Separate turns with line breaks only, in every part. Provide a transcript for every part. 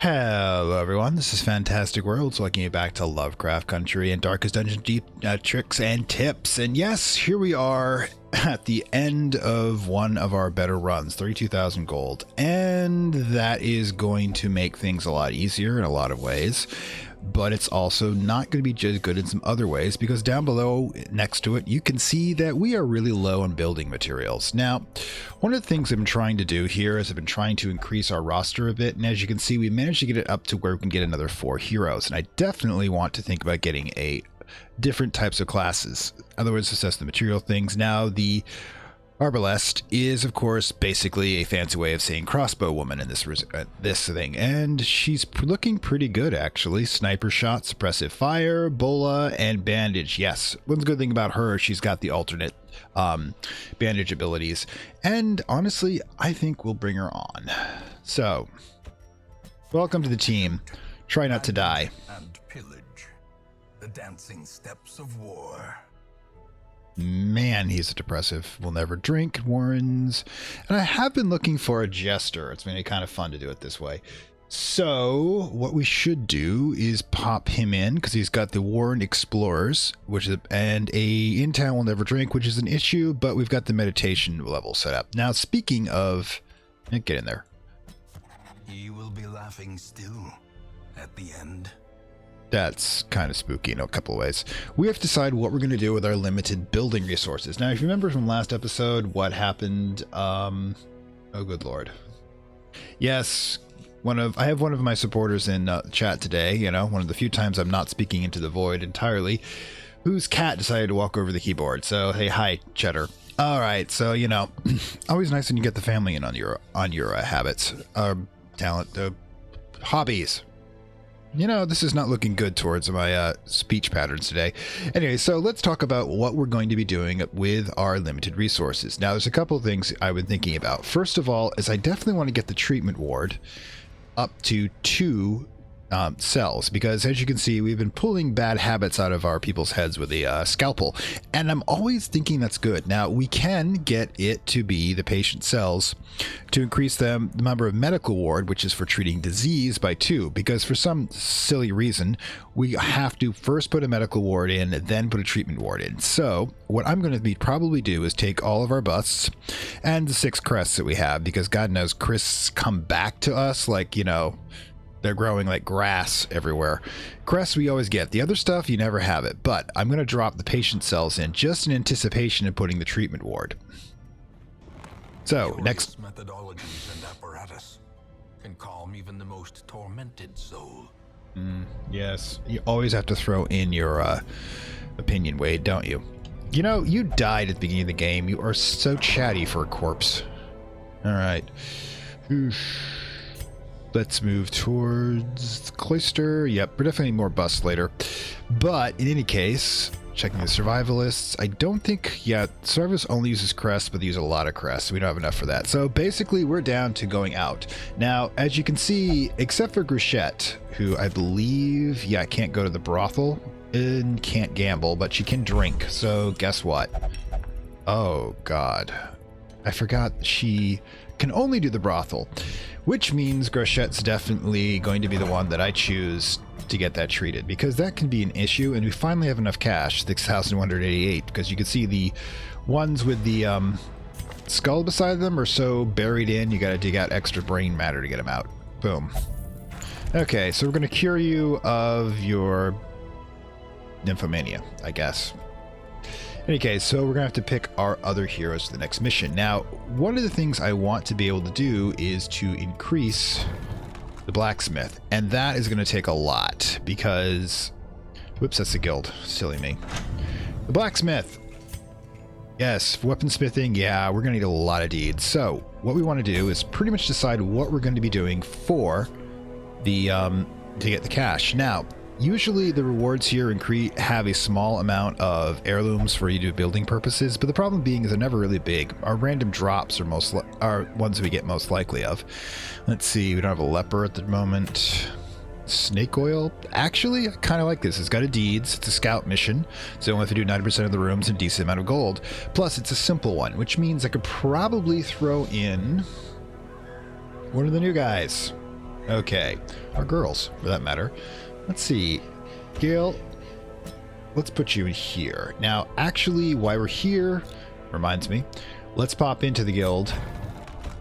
Hello everyone, this is Fantastic Worlds, welcoming you back to Lovecraft Country and Darkest Dungeon Deep tricks and tips. And yes, here we are at the end of one of our better runs, 32,000 gold. And that is going to make things a lot easier in a lot of ways. But it's also not going to be just good in some other ways, because down below next to it you can see that we are really low on building materials. Now, one of the things I've been trying to do here is I've been trying to increase our roster a bit, and as you can see we managed to get it up to where we can get another 4 heroes, and I definitely want to think about getting different types of classes. In other words, assess the material things. Now, the Arbalest is, of course, basically a fancy way of saying crossbow woman in this thing, and she's looking pretty good, actually. Sniper shot, suppressive fire, bola, and bandage. Yes, one good thing about her, she's got the alternate bandage abilities, and honestly, I think we'll bring her on. So, welcome to the team. Try not to die.
And pillage, the dancing steps of war.
Man, he's a depressive. Will never drink, warns. And I have been looking for a jester. It's been kind of fun to do it this way. So what we should do is pop him in, because he's got the Warren Explorers, and a In Town Will Never Drink, which is an issue, but we've got the meditation level set up. Now, speaking of, get in there.
You will be laughing still at the end.
That's kind of spooky in a couple of ways. We have to decide what we're going to do with our limited building resources. Now, if you remember from last episode, what happened, oh good lord. Yes, I have one of my supporters in chat today, one of the few times I'm not speaking into the void entirely, whose cat decided to walk over the keyboard. So, hey, hi, Cheddar. All right, so, always nice when you get the family in on your habits, talent, hobbies. This is not looking good towards my speech patterns today. Anyway, so let's talk about what we're going to be doing with our limited resources. Now, there's a couple of things I've been thinking about. First of all, is I definitely want to get the treatment ward up to 2 cells, because as you can see, we've been pulling bad habits out of our people's heads with a scalpel, and I'm always thinking that's good. Now, we can get it to be the patient cells to increase the number of medical ward, which is for treating disease, by 2, because for some silly reason we have to first put a medical ward in, then put a treatment ward in. So what I'm going to probably do is take all of our busts and the 6 crests that we have, because God knows crests come back to us like, they're growing like grass everywhere. Crests we always get. The other stuff, you never have it. But I'm going to drop the patient cells in just in anticipation of putting the treatment ward. So, next
methodologies and apparatus can calm even the most tormented soul.
Yes, you always have to throw in your opinion, Wade, don't you? You died at the beginning of the game. You are so chatty for a corpse. All right. Let's move towards the cloister. Yep, we're definitely more busts later. But in any case, checking the survivalists, I don't think, survivalists only uses crests, but they use a lot of crests. We don't have enough for that. So basically, we're down to going out. Now, as you can see, except for Gruchette, who I believe, can't go to the brothel and can't gamble, but she can drink. So guess what? Oh, God. I forgot she can only do the brothel, which means Gruchette's definitely going to be the one that I choose to get that treated, because that can be an issue, and we finally have enough cash, 6,188, because you can see the ones with the skull beside them are so buried in, you got to dig out extra brain matter to get them out. Boom. Okay, so we're going to cure you of your nymphomania, I guess. Okay, so we're going to have to pick our other heroes for the next mission. Now, one of the things I want to be able to do is to increase the blacksmith, and that is going to take a lot, because... Whoops, that's the guild. Silly me. The blacksmith! Yes, weaponsmithing, we're going to need a lot of deeds. So, what we want to do is pretty much decide what we're going to be doing for the, to get the cash. Now, usually the rewards here have a small amount of heirlooms for you to do building purposes, but the problem being is they're never really big. Our random drops are ones we get most likely of. Let's see, we don't have a leper at the moment. Snake oil? Actually, I kind of like this. It's got a deeds, it's a scout mission, so you only have to do 90% of the rooms and a decent amount of gold. Plus, it's a simple one, which means I could probably throw in one of the new guys. Okay. Or girls, for that matter. Let's see. Gale, let's put you in here. Now, actually, while we're here, reminds me, let's pop into the guild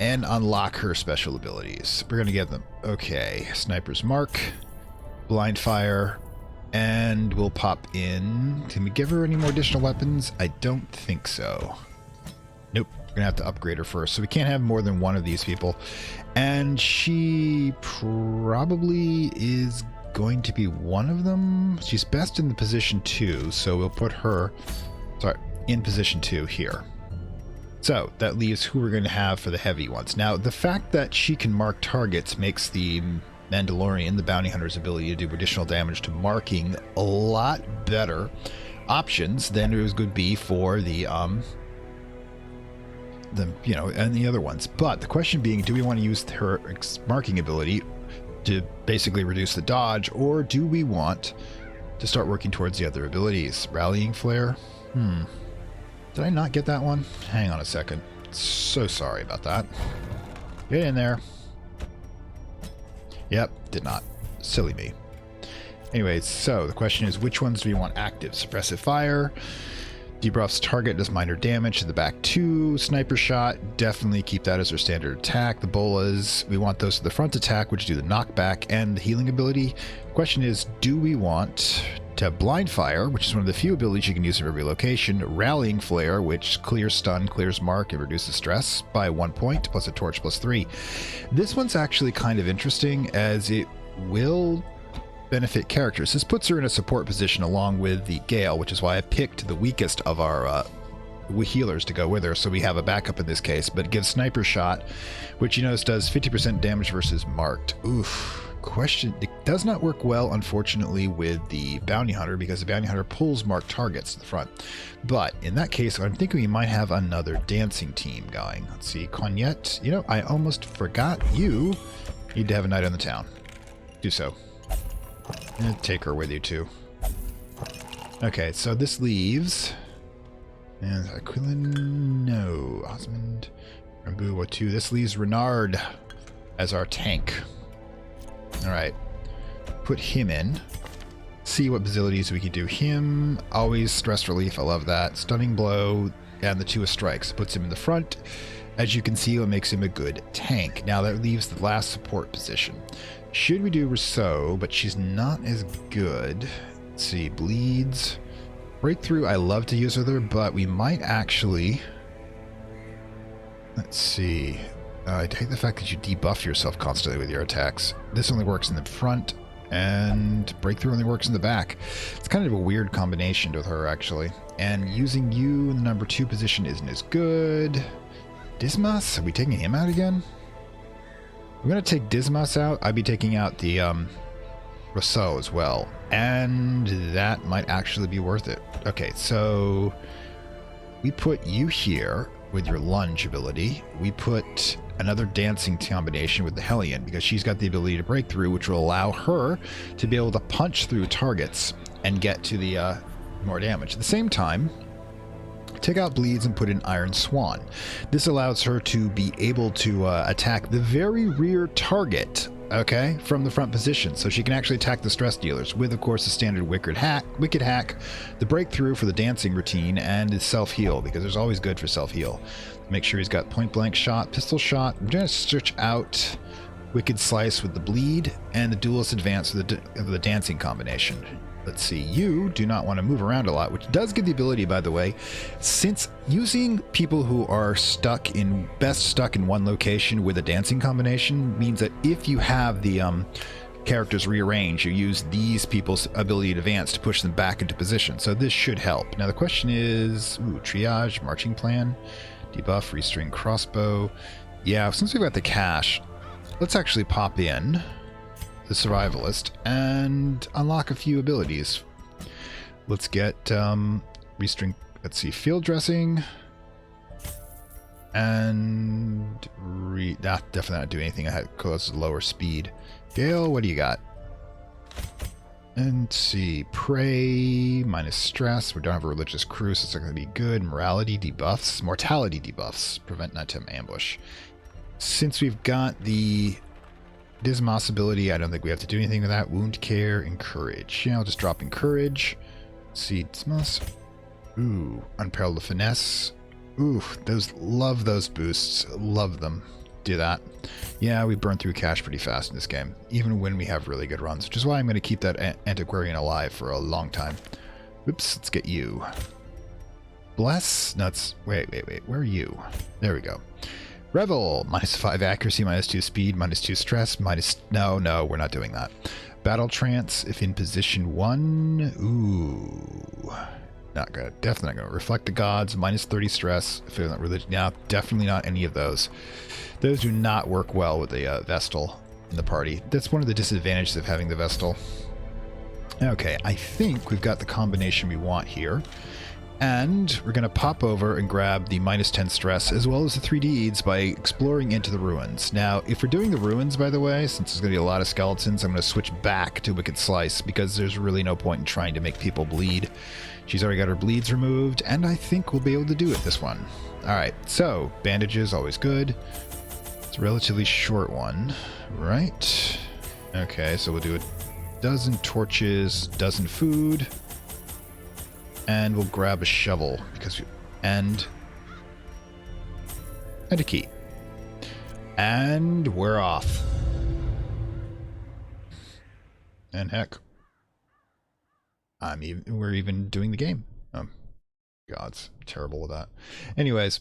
and unlock her special abilities. We're going to get them. Okay. Sniper's Mark, Blind Fire, and we'll pop in. Can we give her any more additional weapons? I don't think so. Nope. We're going to have to upgrade her first. So we can't have more than one of these people. And she probably is going to be one of them. She's best in the position 2, so we'll put her in position 2 here. So that leaves who we're going to have for the heavy ones. Now, the fact that she can mark targets makes the Mandalorian, the bounty hunter's ability to do additional damage to marking, a lot better options than it would be for the and the other ones. But the question being, do we want to use her marking ability to basically reduce the dodge, or do we want to start working towards the other abilities? Rallying Flare? Did I not get that one? Hang on a second. So sorry about that. Get in there. Yep, did not. Silly me. Anyways, so the question is, which ones do we want active? Suppressive Fire. Debuffs target, does minor damage to the back 2. Sniper Shot, definitely keep that as our standard attack. The bolas, we want those to the front attack, which do the knockback and the healing ability. Question is, do we want to have Blind Fire, which is one of the few abilities you can use in every location, Rallying Flare, which clears stun, clears mark, and reduces stress by 1 point, plus a torch plus 3. This one's actually kind of interesting, as it will benefit characters. This puts her in a support position along with the Gale, which is why I picked the weakest of our healers to go with her, so we have a backup in this case. But it gives Sniper Shot, which you notice does 50% damage versus marked. Oof. Question, it does not work well, unfortunately, with the Bounty Hunter, because the Bounty Hunter pulls marked targets to the front. But in that case, I'm thinking we might have another dancing team going. Let's see, Cognette. You know, I almost forgot you need to have a night on the town. Do so. And take her with you too. Okay, so this leaves, and Aquilin, no, Osmond, Rambu, Watu. This leaves Renard as our tank. All right, put him in. See what abilities we can do. Him, always stress relief. I love that. Stunning blow and the 2 strikes puts him in the front. As you can see, it makes him a good tank. Now that leaves the last support position. Should we do Rousseau, but she's not as good. Let's see, bleeds. Breakthrough, I love to use with her, but we might actually... Let's see. I hate the fact that you debuff yourself constantly with your attacks. This only works in the front, and Breakthrough only works in the back. It's kind of a weird combination with her, actually. And using you in the number 2 position isn't as good. Dismas? Are we taking him out again? I'm going to take Dismas out. I'd be taking out the Rousseau as well. And that might actually be worth it. Okay, so we put you here with your lunge ability. We put another dancing combination with the Hellion, because she's got the ability to break through, which will allow her to be able to punch through targets and get to the more damage. At the same time, take out bleeds and put in Iron Swan. This allows her to be able to attack the very rear target, okay, from the front position. So she can actually attack the stress dealers with, of course, the standard Wicked Hack, the breakthrough for the dancing routine, and his self-heal, because there's always good for self-heal. Make sure he's got point-blank shot, pistol shot. I'm going to search out Wicked Slice with the bleed and the Duelist Advance with the dancing combination. Let's see, you do not want to move around a lot, which does give the ability, by the way, since using people who are stuck in one location with a dancing combination means that if you have the characters rearranged, you use these people's ability to advance to push them back into position. So this should help. Now the question is, triage, marching plan, debuff, restring crossbow. Yeah, since we've got the cash, let's actually pop in the survivalist and unlock a few abilities. Let's get restring. Let's see, field dressing, and definitely not do anything that causes lower speed. Gale, what do you got? And let's see, prey minus stress. We don't have a religious crew, so it's not going to be good. Mortality debuffs, prevent nighttime ambush. Since we've got the Dismos ability, I don't think we have to do anything with that. Wound care, encourage. Yeah, I'll just drop encourage. Let's see, Dismos. Ooh, unparalleled finesse. Ooh, love those boosts. Love them. Do that. Yeah, we burn through cash pretty fast in this game, even when we have really good runs, which is why I'm going to keep that antiquarian alive for a long time. Oops, let's get you. Bless? No, it's... Wait. Where are you? There we go. Revel. -5 accuracy, -2 speed, -2 stress, No, we're not doing that. Battle trance, if in position 1. Ooh. Not good. Definitely not going to. Reflect the gods, -30 stress. Feeling religion. Yeah, definitely not any of those. Those do not work well with the Vestal in the party. That's one of the disadvantages of having the Vestal. Okay, I think we've got the combination we want here. And we're going to pop over and grab the -10 stress as well as the 3 deeds by exploring into the ruins. Now, if we're doing the ruins, by the way, since there's going to be a lot of skeletons, I'm going to switch back to Wicked Slice because there's really no point in trying to make people bleed. She's already got her bleeds removed, and I think we'll be able to do it this one. Alright, so bandages, always good. It's a relatively short one, right? Okay, so we'll do a dozen torches, dozen food. And we'll grab a shovel because and a key. And we're off. And heck, we're even doing the game. Oh, God's terrible with that. Anyways,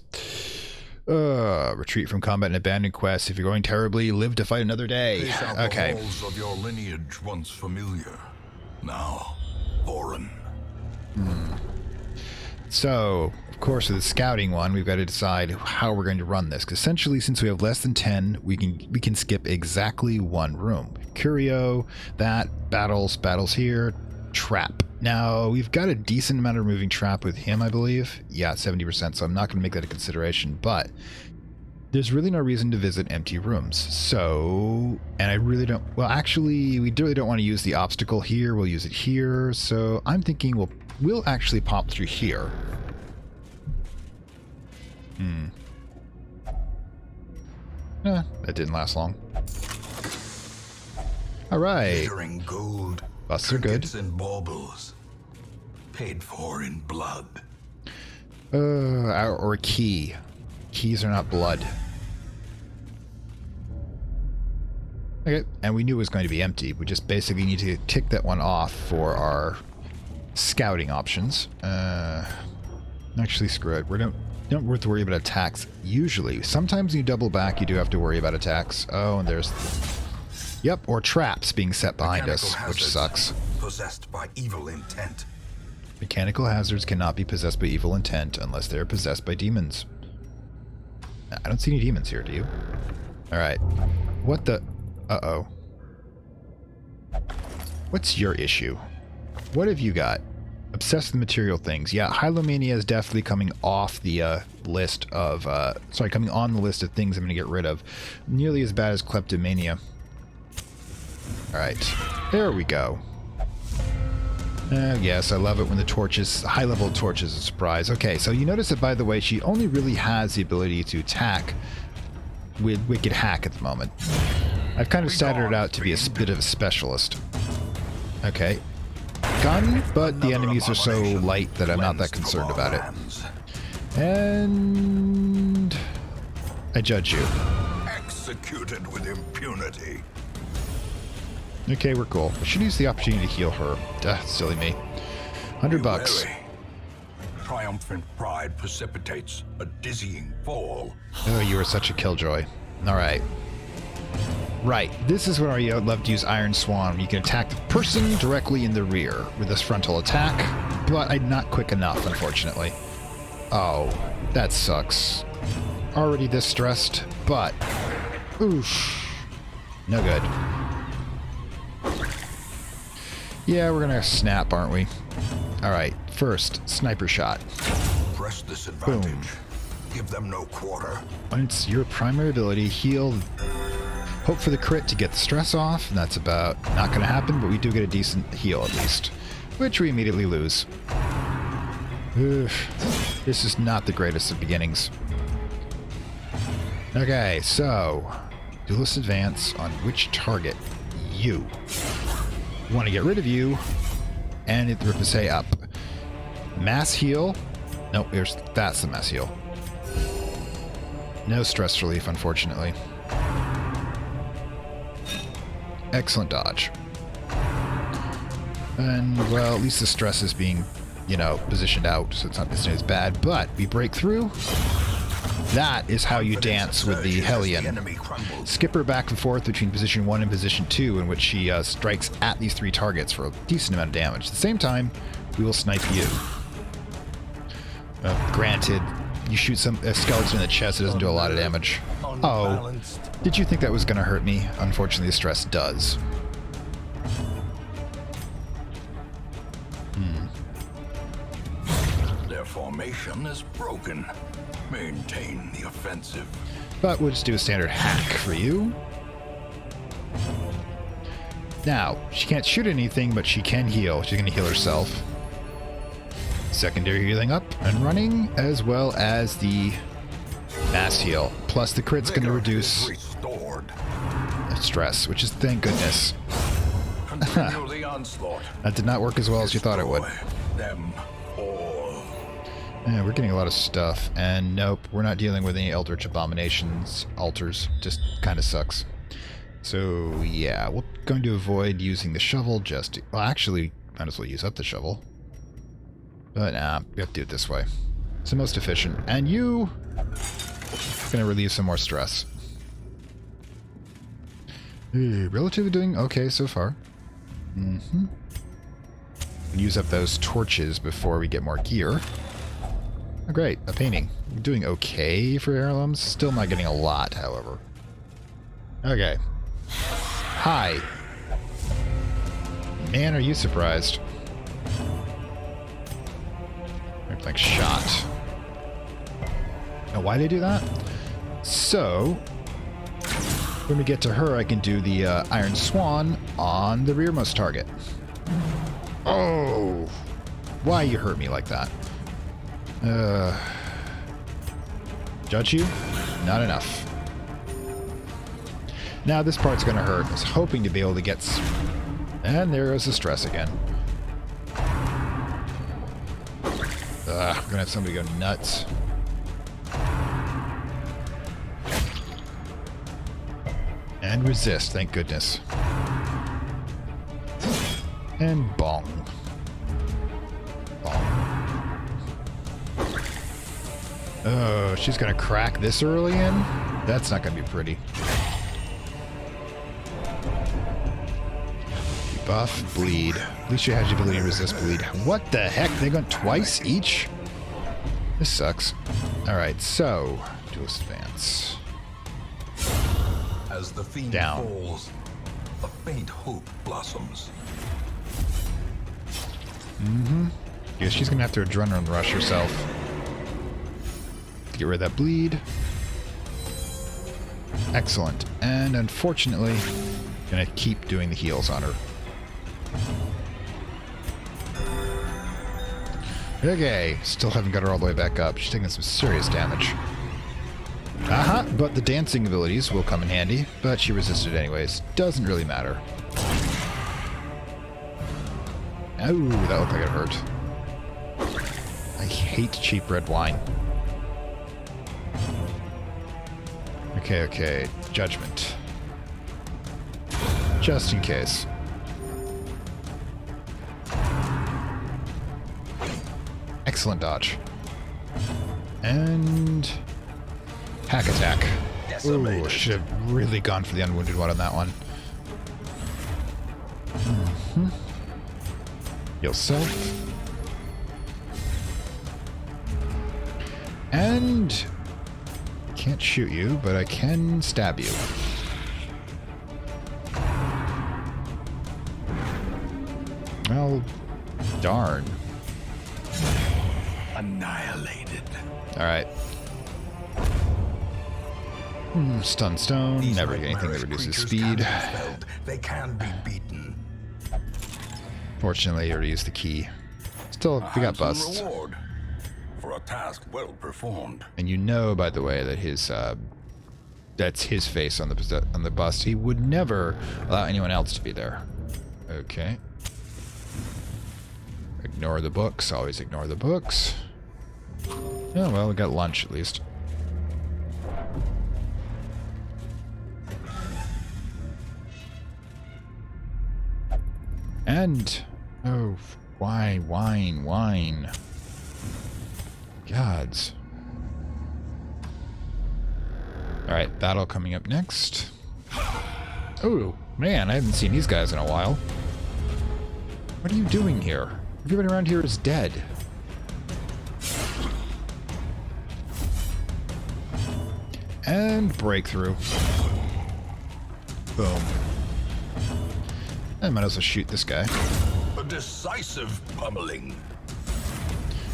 retreat from combat and abandon quests. If you're going terribly, live to fight another day. Okay.
The halls of your lineage once familiar, now foreign.
So, of course, with the scouting one, we've got to decide how we're going to run this. Because essentially, since we have less than 10, we can skip exactly one room. Curio, that, battles here, trap. Now, we've got a decent amount of removing trap with him, I believe. Yeah, 70%, so I'm not going to make that a consideration. But there's really no reason to visit empty rooms. So, and I really don't... Well, actually, we really don't want to use the obstacle here. We'll use it here. So I'm thinking we'll actually pop through here. That didn't last long. Alright.
Glittering gold.
Busts are good.
And baubles. Paid for in blood.
Or a key. Keys are not blood. Okay, and we knew it was going to be empty. We just basically need to tick that one off for our scouting options. Actually, screw it. We don't have to worry about attacks. Usually, sometimes when you double back, you do have to worry about attacks. Oh, and there's... Yep, or traps being set behind us, which sucks.
Possessed by evil intent.
Mechanical hazards cannot be possessed by evil intent unless they are possessed by demons. I don't see any demons here, do you? Alright. What the... Uh-oh. What's your issue? What have you got? Obsessed with material things. Yeah, Hylomania is definitely coming off the list of... coming on the list of things I'm going to get rid of. Nearly as bad as kleptomania. Alright. There we go. Yes, I love it when the torches, high-level torches, a surprise. Okay, so you notice that, by the way, she only really has the ability to attack with Wicked Hack at the moment. I've kind of started it out to be a bit of a specialist. Okay. Gun, but the enemies are so light that I'm not that concerned about it. And... I judge you.
Executed with impunity.
Okay, we're cool. I should use the opportunity to heal her. Duh, silly me. $100.
Triumphant pride precipitates a dizzying fall.
Oh, you are such a killjoy. Alright. Right, this is where I love to use Iron Swan. You can attack the person directly in the rear with this frontal attack, but I'm not quick enough, unfortunately. Oh, that sucks. Already this stressed, but... Oof. No good. Yeah, we're gonna snap, aren't we? Alright, first, sniper shot.
Press this advantage.
Boom.
Give them no quarter.
It's your primary ability, heal. Hope for the crit to get the stress off, and that's about not gonna happen, but we do get a decent heal at least. Which we immediately lose. Oof. This is not the greatest of beginnings. Okay, so... Duelist advance on which target? You. Want to get rid of you, and hit the Ripasay up. Mass heal. Nope, that's the mass heal. No stress relief, unfortunately. Excellent dodge. And, well, at least the stress is being, you know, positioned out, so it's not as bad. But we break through. That is how you dance with the Hellion. Skip her back and forth between position 1 and position 2, in which she strikes at these 3 targets for a decent amount of damage. At the same time, we will snipe you. Granted, you shoot a skeleton in the chest, it doesn't do a lot of damage. Oh, did you think that was going to hurt me? Unfortunately, the stress does.
Their formation is broken. Maintain the offensive.
But we'll just do a standard hack for you. Now, she can't shoot anything, but she can heal. She's going to heal herself. Secondary healing up and running, as well as the mass heal. Plus the crit's going to reduce stress, which is thank goodness.
Continue the onslaught.
That did not work as well as you thought it would.
Them all.
Yeah, we're getting a lot of stuff, and nope, we're not dealing with any Eldritch Abominations, altars. Just kind of sucks. So yeah, we're going to avoid using the shovel just to, well, actually, might as well use up the shovel. But nah, we have to do it this way. It's the most efficient. And you gonna relieve some more stress. Relatively doing okay so far. Use up those torches before we get more gear. Oh, great, a painting. We're doing okay for heirlooms. Still not getting a lot, however. Okay. Hi. Man, are you surprised? Like shot. Now, why did they do that? So, when we get to her, I can do the Iron Swan on the rearmost target. Oh! Why you hurt me like that? Judge you? Not enough. Now this part's gonna hurt. I was hoping to be able to get... And there goes the stress again. We're gonna have somebody go nuts. And resist, thank goodness. And bong. Bong. Oh, she's gonna crack this early in? That's not gonna be pretty. Buff, bleed. At least she has the ability to resist bleed. What the heck? They got twice each? This sucks. Alright, so duelist advance.
As the fiend
Down.
falls, a faint hope blossoms.
Yeah, she's gonna have to adrenaline rush herself to get rid of that bleed. Excellent. And unfortunately, gonna keep doing the heals on her. Okay, still haven't got her all the way back up. She's taking some serious damage. But the dancing abilities will come in handy, but she resisted anyways. Doesn't really matter. Oh, that looked like it hurt. I hate cheap red wine. Okay, judgment. Just in case. Excellent dodge. And... hack attack. Ooh, should have really gone for the unwounded one on that one. Heal self. And... can't shoot you, but I can stab you. Well, darn.
Annihilated.
Alright. Stun stone.
These
Never get anything that
nightmarish
reduces
creatures can
speed.
be felled. They can be beaten.
Fortunately, I already used the key. Still, we got
Handsome
busts.
reward for a task well performed.
And you know, by the way, that his That's his face on the bust. He would never allow anyone else to be there. Okay. Ignore the books. Always ignore the books. Oh, well, we got lunch at least. And... oh, wine. Gods. Alright, battle coming up next. Oh, man, I haven't seen these guys in a while. What are you doing here? Everybody around here is dead. And breakthrough. Boom. I might as well shoot this guy.
A decisive pummeling.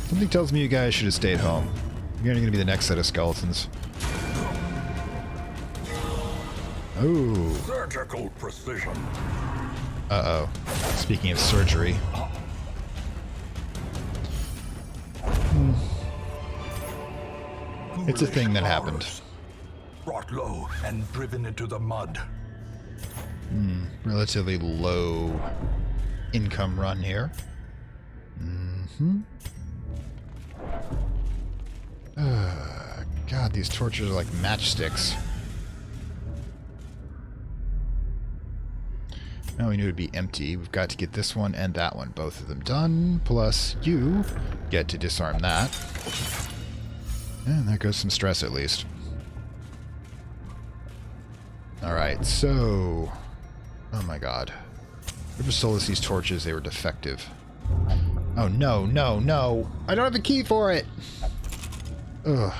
Something tells me you guys should have stayed home. You're going to be the next set of skeletons. Oh.
Surgical precision.
Uh-oh. Speaking of surgery. It's a thing that happened.
Brought low and driven into the mud.
Relatively low income run here. God, these torches are like matchsticks. Now we knew it would be empty. We've got to get this one and that one, both of them done. Plus, you get to disarm that. And there goes some stress at least. Alright, so... oh my god. Whoever sold us these torches, they were defective. Oh no, no, no! I don't have a key for it! Ugh.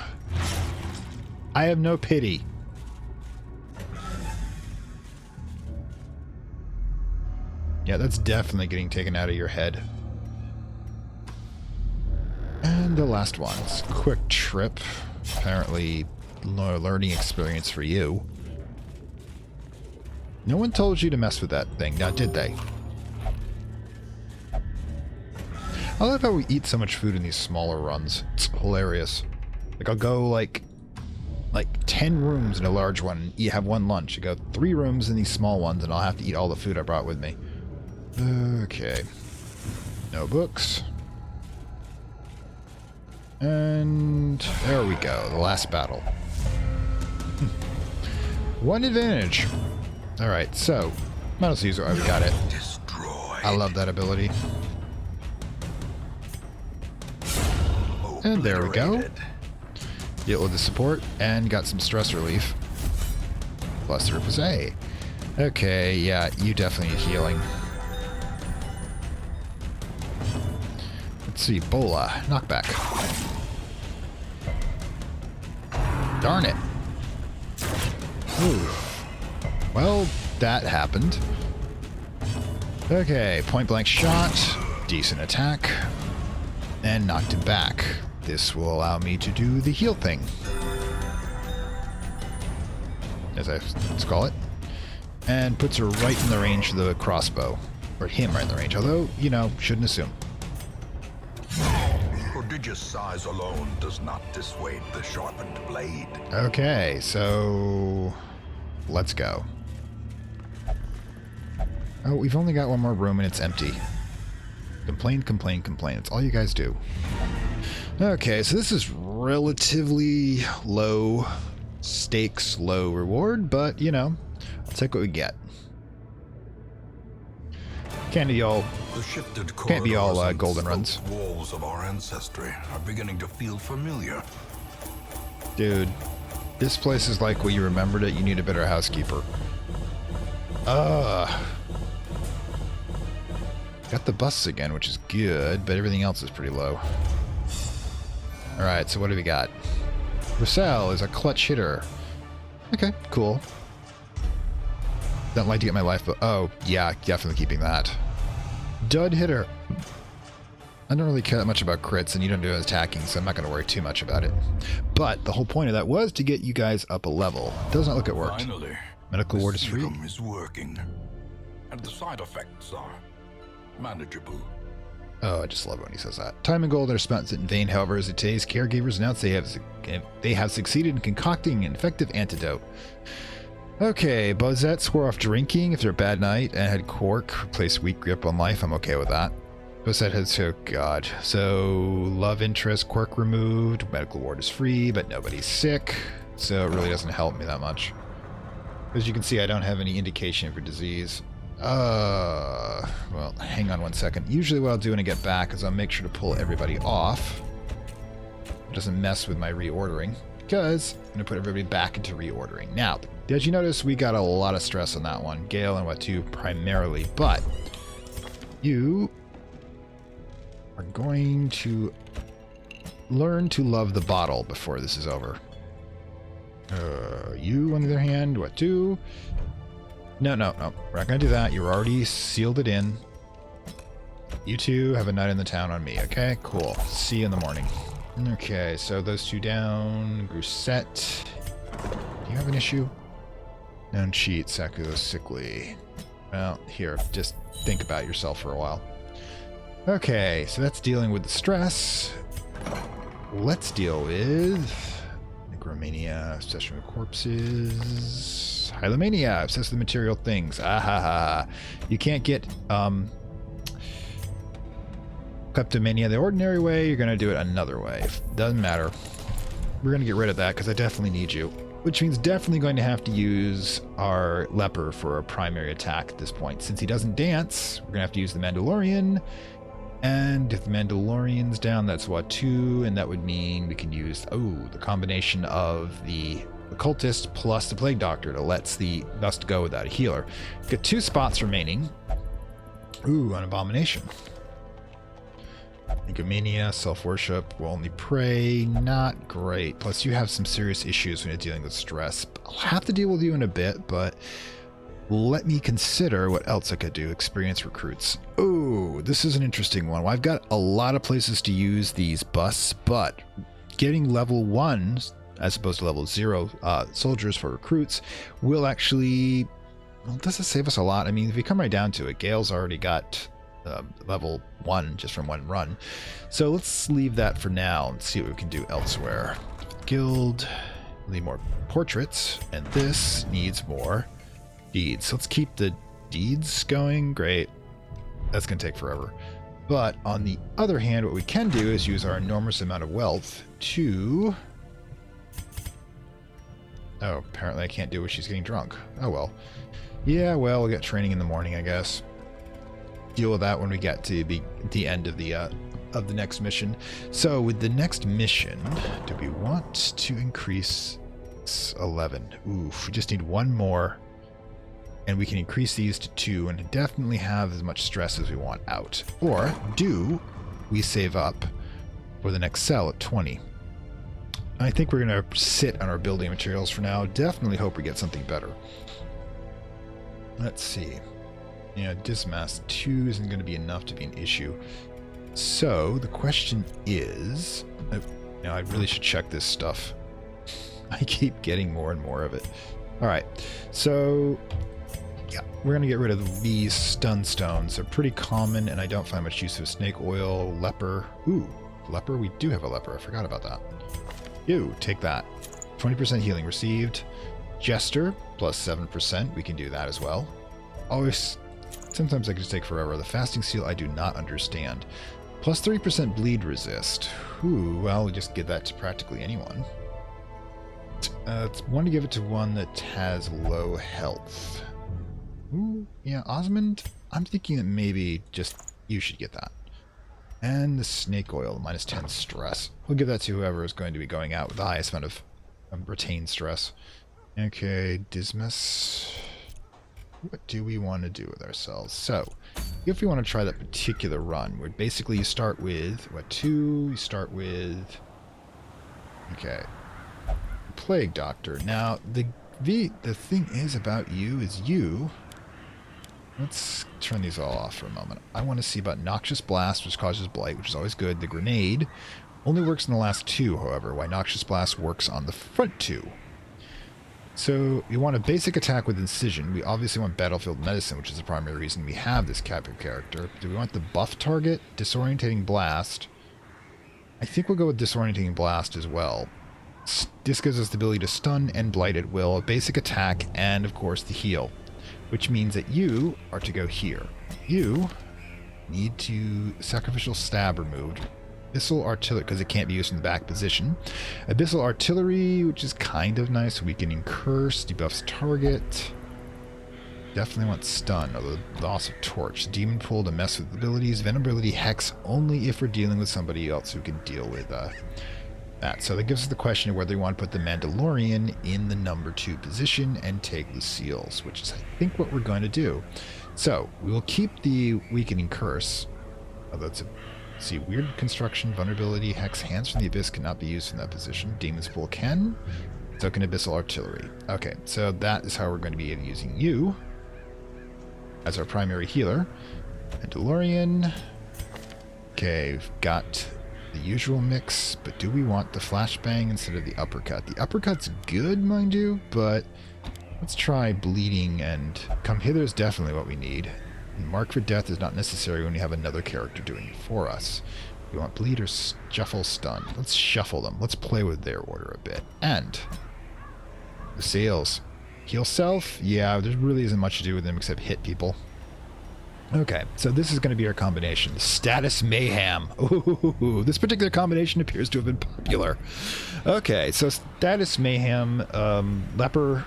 I have no pity. Yeah, that's definitely getting taken out of your head. And the last one. It's a quick trip. Apparently, no learning experience for you. No one told you to mess with that thing, now did they? I love how we eat so much food in these smaller runs. It's hilarious. Like, I'll go, like 10 rooms in a large one, and have one lunch. I go 3 rooms in these small ones, and I'll have to eat all the food I brought with me. Okay. No books. And there we go. The last battle. One advantage. Alright, so might as well use it. Oh, we got it.
Destroyed.
I love that ability. And there we go. Deal with the support and got some stress relief. Plus the repousse. Okay, yeah, you definitely need healing. Let's see, Bola, knockback. Darn it. Ooh. Well, that happened. Okay, point blank shot, decent attack, and knocked him back. This will allow me to do the heal thing, as let's call it, and puts her right in the range of the crossbow, or him right in the range, although, you know, shouldn't assume.
Prodigious size alone does not dissuade the sharpened blade.
Okay, so let's go. Oh, we've only got one more room and it's empty. Complain, complain, complain. It's all you guys do. Okay, so this is relatively low stakes, low reward, but, you know, I'll take what we get. Can't be all golden runs.
Walls of our ancestry are beginning to feel familiar.
Dude, this place is like what you remembered it. You need a better housekeeper. Got the busts again, which is good, but everything else is pretty low. Alright, so what do we got? Rousseau is a clutch hitter. Okay, cool. Don't like to get my life, but oh, yeah, definitely keeping that. Dud hitter. I don't really care that much about crits, and you don't do attacking, so I'm not going to worry too much about it. But the whole point of that was to get you guys up a level. Does not look it worked.
Finally,
Medical ward is free.
Is working, and the side effects are manageable.
Oh, I just love it when he says that. Time and gold are spent in vain, however, as today's caregivers announce they have succeeded in concocting an effective antidote. Okay, Bozette swore off drinking after a bad night and had Quark replace weak grip on life. I'm okay with that. Bozette has, oh god. So, love interest, Quark removed, medical ward is free, but nobody's sick. So it really doesn't help me that much. As you can see, I don't have any indication for disease. Well, hang on one second. Usually what I'll do when I get back is I'll make sure to pull everybody off. It doesn't mess with my reordering, because I'm going to put everybody back into reordering. Now, as you notice, we got a lot of stress on that one. Gale and Watu primarily, but you are going to learn to love the bottle before this is over. You, on the other hand, Watu... No, we're not going to do that. You already sealed it in. You two have a night in the town on me, okay? Cool. See you in the morning. Okay, so those two down. Groussette. Do you have an issue? Known cheat. Saku sickly. Well, here, just think about yourself for a while. Okay, so that's dealing with the stress. Let's deal with... Necromania, obsession with corpses... Hylomania, obsessed with material things. Ah. You can't get kleptomania the ordinary way. You're going to do it another way. Doesn't matter. We're going to get rid of that because I definitely need you. Which means definitely going to have to use our Leper for a primary attack at this point. Since he doesn't dance, we're going to have to use the Mandalorian. And if the Mandalorian's down, that's what, 2. And that would mean we can use, the combination of the Occultist plus the Plague Doctor to lets the Dust go without a healer. Got 2 spots remaining. Ooh, an Abomination. Egomania, self-worship, will only pray. Not great. Plus you have some serious issues when you're dealing with stress. I'll have to deal with you in a bit, but let me consider what else I could do. Experience recruits. Oh, this is an interesting one. Well, I've got a lot of places to use these busts, but getting level 1s as opposed to level 0 soldiers for recruits will actually, well, does it save us a lot? I mean, if you come right down to it, Gale's already got level 1 just from one run. So let's leave that for now and see what we can do elsewhere. Guild, need more portraits, and this needs more deeds. Let's keep the deeds going. Great. That's going to take forever. But on the other hand, what we can do is use our enormous amount of wealth to... Oh, apparently I can't do it. She's getting drunk. Oh, well. Yeah, well, we'll get training in the morning, I guess. Deal with that when we get to the end of the next mission. So, with the next mission, do we want to increase 11? Oof, we just need 1 more. And we can increase these to 2 and definitely have as much stress as we want out. Or do we save up for the next cell at 20? I think we're going to sit on our building materials for now. Definitely hope we get something better. Let's see. Yeah, Dismass 2 isn't going to be enough to be an issue. So, the question is... Now, I really should check this stuff. I keep getting more and more of it. Alright, so... Yeah, we're going to get rid of these stun stones. They're pretty common, and I don't find much use of snake oil, leper. Ooh, leper? We do have a leper. I forgot about that. Ew, take that. 20% healing received. Jester, plus 7%. We can do that as well. Always, sometimes I can just take forever. The fasting seal, I do not understand. Plus 3% bleed resist. Ooh, well, we just give that to practically anyone. It's one to give it to one that has low health. Ooh, yeah, Osmond, I'm thinking that maybe just you should get that. And the snake oil, minus 10 stress. We'll give that to whoever is going to be going out with the highest amount of retained stress. Okay, Dismas. What do we want to do with ourselves? So, if we want to try that particular run, where basically you start with, what, 2? You start with... Okay. Plague Doctor. Now, the thing is about you is you... Let's turn these all off for a moment. I want to see about Noxious Blast, which causes blight, which is always good. The grenade only works in the last 2, however, while Noxious Blast works on the front 2. So you want a basic attack with incision. We obviously want battlefield medicine, which is the primary reason we have this captive character. Do we want the buff target? Disorientating blast. I think we'll go with disorientating blast as well. This gives us the ability to stun and blight at will, a basic attack, and of course the heal. Which means that you are to go here. You need to sacrificial stab removed. Abyssal artillery, because it can't be used in the back position. Abyssal artillery, which is kind of nice. Weakening curse, debuffs target. Definitely want stun, although loss of torch. Demon pool to mess with abilities. Venerability hex only if we're dealing with somebody else who can deal with that. So that gives us the question of whether we want to put the Mandalorian in the number 2 position and take the seals, which is I think what we're going to do. So we will keep the weakening curse, although it's a see, weird construction, vulnerability, hex, hands from the abyss cannot be used in that position. Demon's pool can. So can abyssal artillery. Okay, so that is how we're going to be using you as our primary healer. Mandalorian. Okay, we've got the usual mix, but do we want the flashbang instead of the uppercut? The uppercut's good, mind you, but let's try bleeding, and come hither is definitely what we need. Mark for death is not necessary when we have another character doing it for us. We want bleed or shuffle stun. Let's shuffle them. Let's play with their order a bit. And the seals. Heal self? Yeah, there really isn't much to do with them except hit people. Okay, so this is going to be our combination. Status Mayhem. Ooh, this particular combination appears to have been popular. Okay, so Status Mayhem, Leper,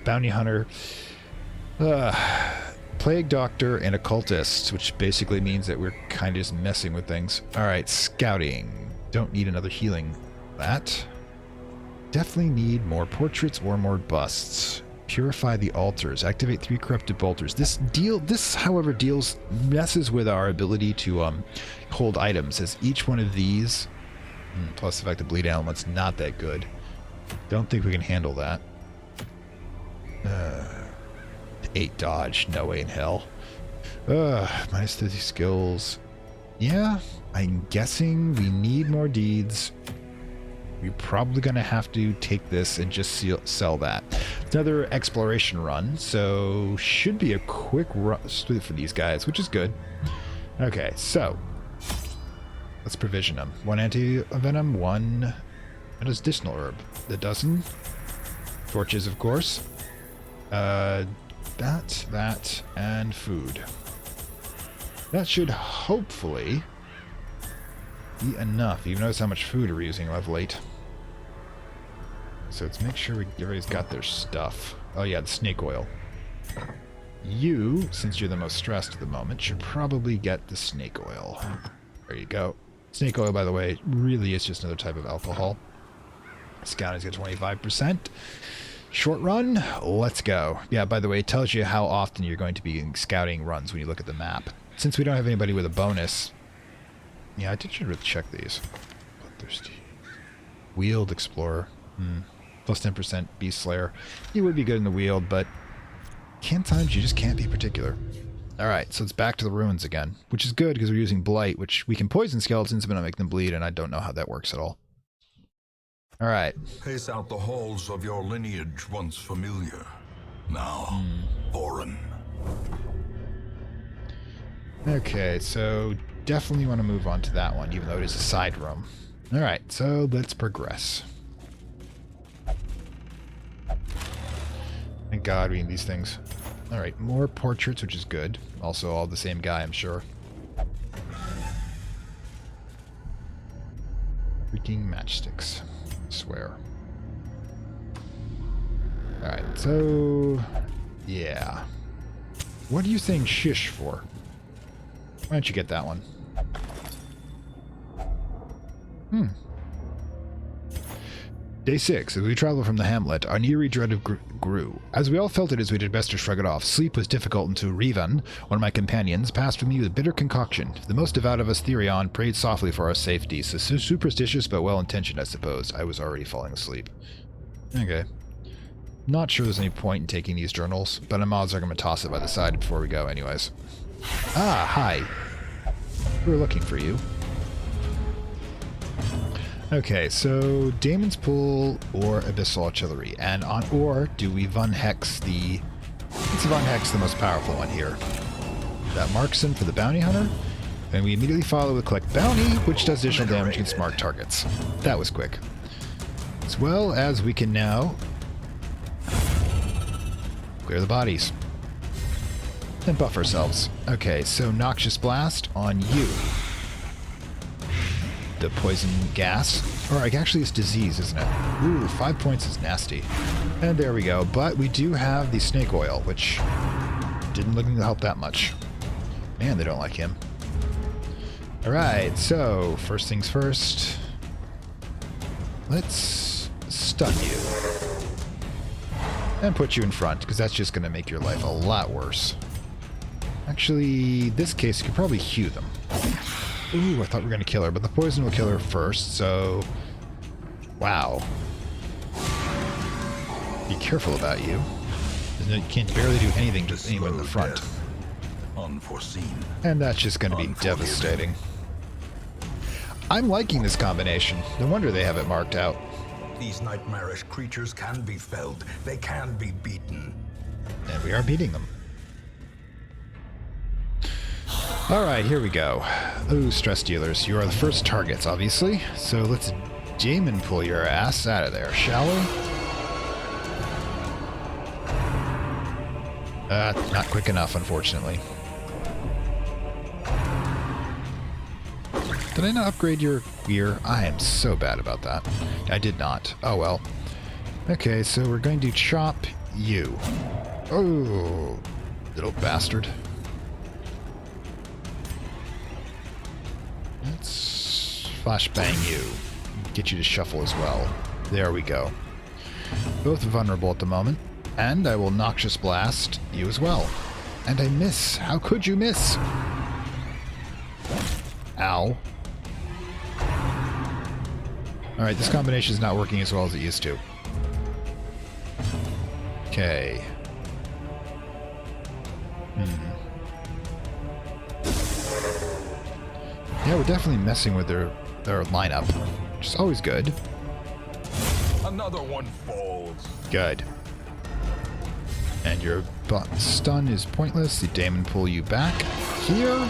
Bounty Hunter, Plague Doctor, and Occultist, which basically means that we're kind of just messing with things. Alright, Scouting. Don't need another healing. That. Definitely need more portraits or more busts. Purify the altars. Activate 3 corrupted bolters. This, however, messes with our ability to hold items, as each one of these, plus the fact that bleed element's not that good. Don't think we can handle that. 8 dodge. No way in hell. Minus 30 skills. Yeah, I'm guessing we need more deeds. We're probably going to have to take this and just sell that. It's another exploration run, so should be a quick run for these guys, which is good. Okay, so let's provision them. 1 anti-venom, 1 medicinal herb. The dozen. Torches, of course. That, and food. That should hopefully be enough. You notice how much food we're using level 8. So let's make sure everybody's got their stuff. Oh yeah, the snake oil. You, since you're the most stressed at the moment, should probably get the snake oil. There you go. Snake oil, by the way, really is just another type of alcohol. Scouting's got 25%. Short run, let's go. Yeah, by the way, it tells you how often you're going to be in scouting runs when you look at the map. Since we don't have anybody with a bonus... Yeah, I should really check these. Bloodthirsty. Wheeled Explorer. Plus 10% Beast Slayer. He would be good in the wheeled, but sometimes you just can't be particular. Alright, so it's back to the ruins again, which is good because we're using Blight, which we can poison skeletons but not make them bleed, and I don't know how that works at all. Alright.
Pace out the halls of your lineage once familiar, now foreign.
Okay, so definitely want to move on to that one, even though it is a side room. Alright, so let's progress. Thank God we need these things. Alright, more portraits, which is good. Also all the same guy, I'm sure. Freaking matchsticks. I swear. Alright, so... yeah. What are you saying shish for? Why don't you get that one? Day 6. As we travel from the hamlet, our eerie dread grew. As we all felt it as we did best to shrug it off, sleep was difficult until Revan, one of my companions, passed from me with a bitter concoction. The most devout of us, Therion, prayed softly for our safety. So superstitious but well-intentioned, I suppose. I was already falling asleep. Okay. Not sure there's any point in taking these journals, but I'm odds are going to toss it by the side before we go anyways. Ah, hi. We were looking for you. Okay, so Damon's Pool or Abyssal Artillery. And on or do we Von Hex the... Let's Von Hex the most powerful one here. That marks him for the Bounty Hunter. And we immediately follow with Collect Bounty, which does additional damage against marked targets. That was quick. As well as we can now clear the bodies. And buff ourselves. Okay, so Noxious Blast on you. The poison gas. Or actually it's disease, isn't it? Ooh, 5 points is nasty. And there we go. But we do have the snake oil, which didn't look to help that much. Man, they don't like him. Alright, so first things first. Let's stun you. And put you in front, because that's just going to make your life a lot worse. Actually, this case, you could probably hew them. Ooh, I thought we were going to kill her, but the poison will kill her first, so... Wow. Be careful about you. You can barely do anything to anyone in the front.
Unforeseen.
And that's just going to be devastating. I'm liking this combination. No wonder they have it marked out.
These nightmarish creatures can be felled. They can be beaten.
And we are beating them. Alright, here we go. Ooh, stress dealers. You are the first targets, obviously. So let's Damon pull your ass out of there, shall we? Not quick enough, unfortunately. Did I not upgrade your gear? I am so bad about that. I did not. Oh well. Okay, so we're going to chop you. Oh, little bastard. Let's flashbang you. Get you to shuffle as well. There we go. Both vulnerable at the moment. And I will Noxious Blast you as well. And I miss. How could you miss? Ow. Alright, this combination is not working as well as it used to. Okay. Yeah, we're definitely messing with their lineup, which is always good.
Another one falls.
Good. And your stun is pointless. The Damon pull you back here.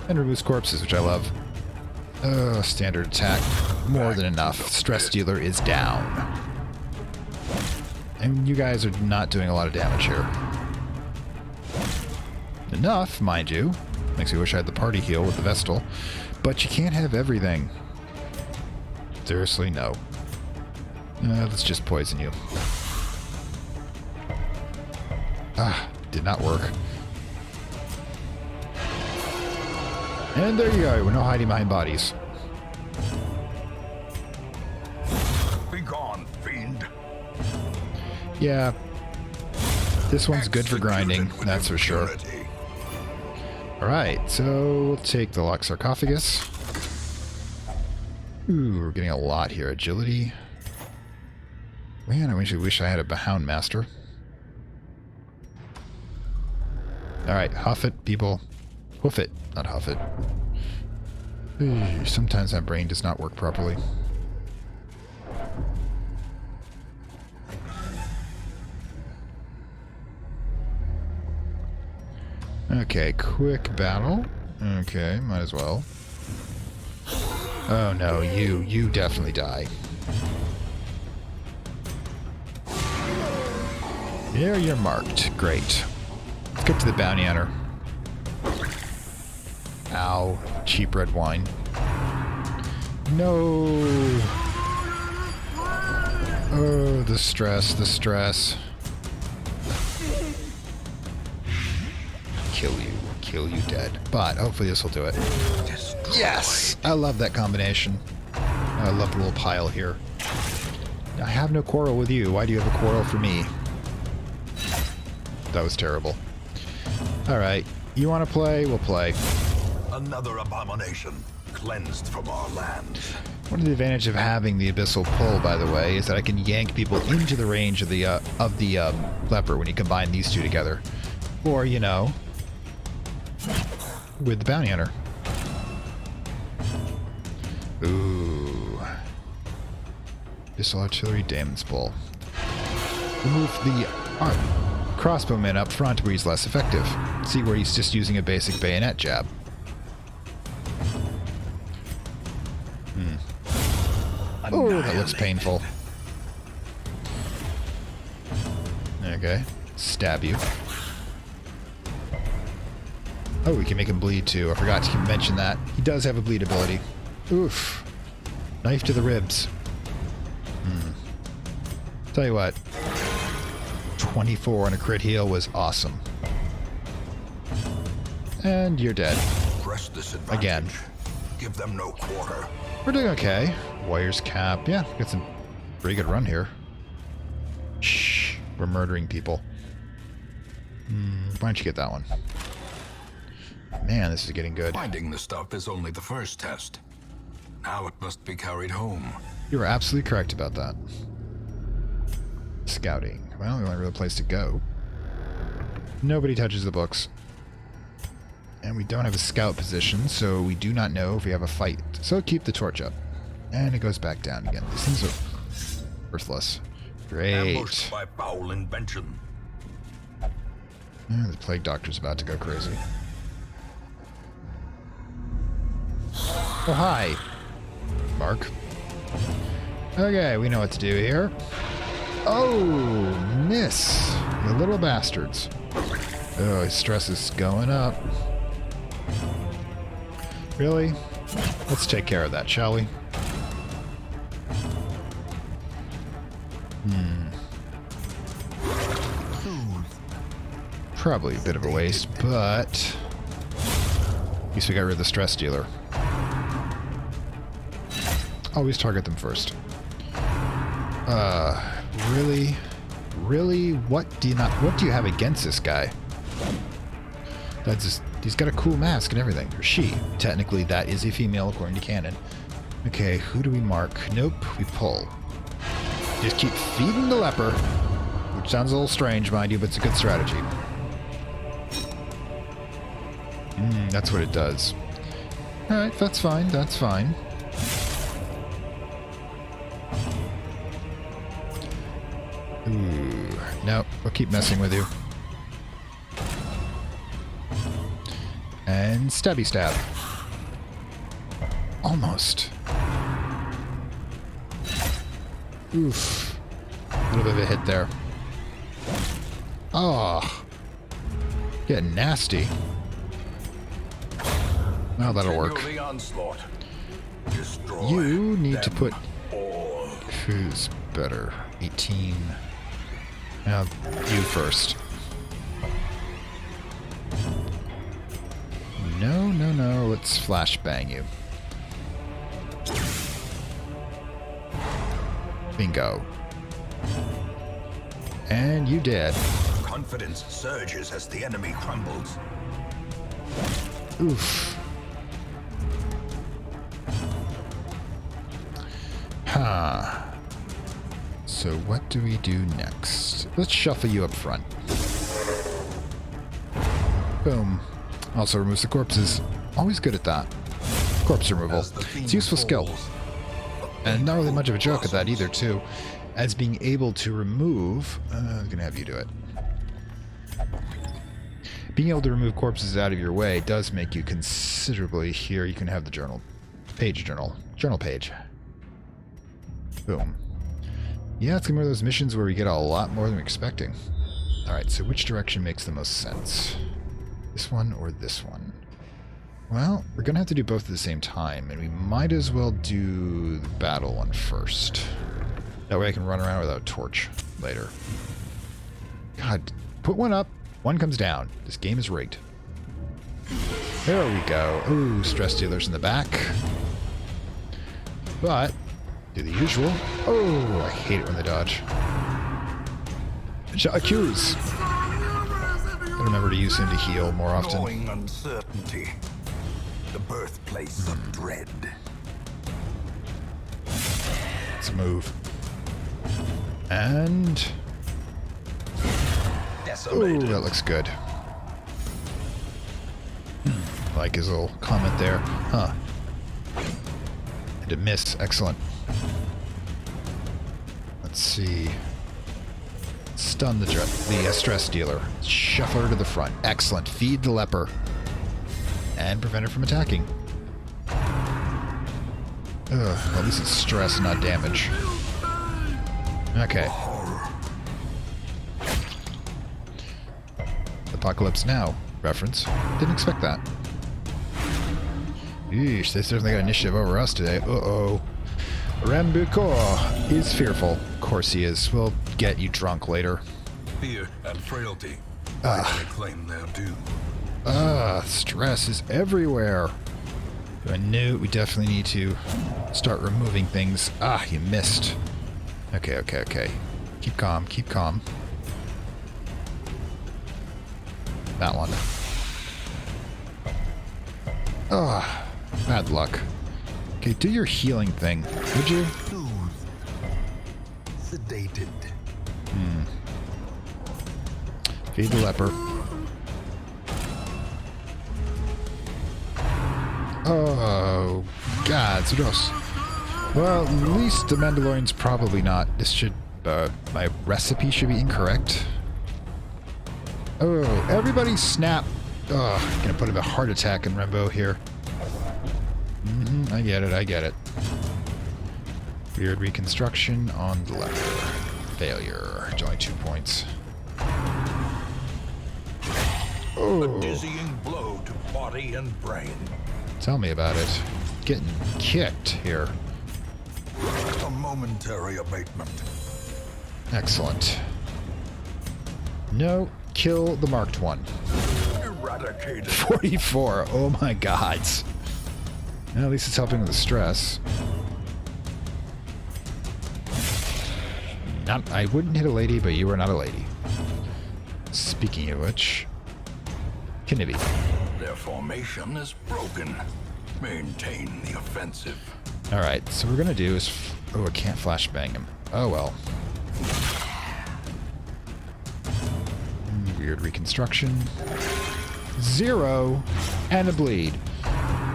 And removes corpses, which I love. Standard attack. More than enough. Stress dealer is down. And you guys are not doing a lot of damage here. Enough, mind you. Makes me wish I had the party heal with the Vestal. But you can't have everything. Seriously, no. Let's just poison you. Ah, did not work. And there you go. We're no hiding behind bodies.
Be gone, fiend.
Yeah. This one's good for grinding, that's for sure. Alright, so we'll take the Lock Sarcophagus. Ooh, we're getting a lot here. Agility. Man, I wish I had a Hound Master. Alright, huff it, people. Hoof it, not huff it. Ooh, sometimes my brain does not work properly. Okay, quick battle. Okay, might as well. Oh no, you definitely die. There, you're marked. Great. Let's get to the bounty hunter. Ow, cheap red wine. No. Oh, the stress, the stress. Kill you dead. But hopefully this will do it. Yes! I love that combination. I love the little pile here. I have no quarrel with you. Why do you have a quarrel for me? That was terrible. Alright, you want to play? We'll play.
Another abomination cleansed from our land.
One of the advantages of having the Abyssal Pull, by the way, is that I can yank people into the range of the Leper when you combine these two together. Or, you know, with the Bounty Hunter. Ooh. Pistol artillery, Damon's Bull. Remove the crossbowman up front where he's less effective. See where he's just using a basic bayonet jab. Oh, that looks painful. Okay. Stab you. Oh, we can make him bleed too. I forgot to mention that. He does have a bleed ability. Oof. Knife to the ribs. Tell you what. 24 on a crit heal was awesome. And you're dead.
Press this advantage.
Again.
Give them no quarter.
We're doing okay. Warrior's Cap. Yeah, got some pretty good run here. Shh. We're murdering people. Why don't you get that one? Man, this is getting good.
Finding the stuff is only the first test. Now it must be carried home.
You were absolutely correct about that. Scouting. Well, the only real place to go. Nobody touches the books. And we don't have a scout position, so we do not know if we have a fight. So keep the torch up. And it goes back down again. These things are worthless. Great.
Ambushed by foul invention.
The plague doctor's about to go crazy. Oh, hi, Mark. Okay, we know what to do here. Oh, miss. You little bastards. Oh, his stress is going up. Really? Let's take care of that, shall we? Probably a bit of a waste, but at least we got rid of the stress dealer. Always target them first. Really? Really? What do you have against this guy? That's just, he's got a cool mask and everything. Or she. Technically, that is a female according to canon. Okay, who do we mark? Nope, we pull. Just keep feeding the leper. Which sounds a little strange, mind you, but it's a good strategy. That's what it does. Alright, that's fine, that's fine. Ooh, no, we'll keep messing with you. And stabby stab. Almost. Oof. A little bit of a hit there. Oh. Getting nasty. Well, that'll work. You need to put... Who's better? 18. Now, you first. No, no, no. Let's flashbang you. Bingo. And you did.
Confidence surges as the enemy crumbles.
Oof. Huh. So what do we do next? Let's shuffle you up front. Boom. Also removes the corpses. Always good at that. Corpse removal. It's a useful skill. And not really much of a joke at that either, too. As being able to remove... I'm going to have you do it. Being able to remove corpses out of your way does make you considerably... Here, you can have the journal. Journal page. Boom. Yeah, it's going to be one of those missions where we get a lot more than we're expecting. Alright, so which direction makes the most sense? This one or this one? Well, we're going to have to do both at the same time, and we might as well do the battle one first. That way I can run around without a torch later. God, put one up, one comes down. This game is rigged. There we go. Ooh, stress dealers in the back. But, do the usual. Oh, I hate it when they dodge. Accuse. I remember to use him to heal more often.
Growing uncertainty. The birthplace of dread.
Let's move. And... Ooh, that looks good. Like his little comment there. Huh. And a miss. Excellent. Let's see. Stun the stress dealer. Shuffle her to the front. Excellent. Feed the leper. And prevent her from attacking. Ugh, at least it's stress, not damage. Okay. Apocalypse Now reference. Didn't expect that. Yeesh, they certainly got initiative over us today. Uh-oh. Rambucor is fearful. Of course he is. We'll get you drunk later.
Fear and frailty. They claim their due.
Stress is everywhere. I knew we definitely need to start removing things. Ah, you missed. Okay, okay, okay. Keep calm, keep calm. That one. Ah, bad luck. Okay, do your healing thing, would you?
Soothed. Sedated.
Feed the leper. Oh, God, it's gross. Well, at least the Mandalorian's probably not. This should, my recipe should be incorrect. Oh, everybody snap. Oh, gonna put a heart attack in Rembo here. I get it, I get it. Weird reconstruction on the left. Failure. It's only 2 points. Oh.
A dizzying blow to body and brain.
Tell me about it. Getting kicked here.
A momentary abatement.
Excellent. No, kill the marked one.
Eradicated.
44. Oh my God. Well, at least it's helping with the stress. I wouldn't hit a lady, but you were not a lady. Speaking of which, Kennedy.
Their formation is broken. Maintain the offensive.
Alright, so what we're gonna do is... Oh, I can't flashbang him. Oh well. Weird reconstruction. 0 and a bleed.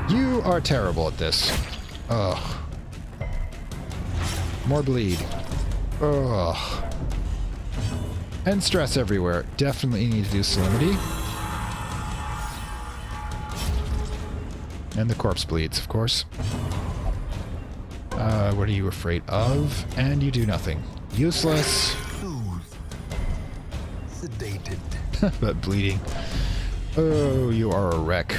You are terrible at this. Ugh. More bleed. Ugh. And stress everywhere. Definitely need to do salinity. And the corpse bleeds, of course. What are you afraid of? And you do nothing. Useless.
Soothed. Sedated.
But bleeding. Oh, you are a wreck.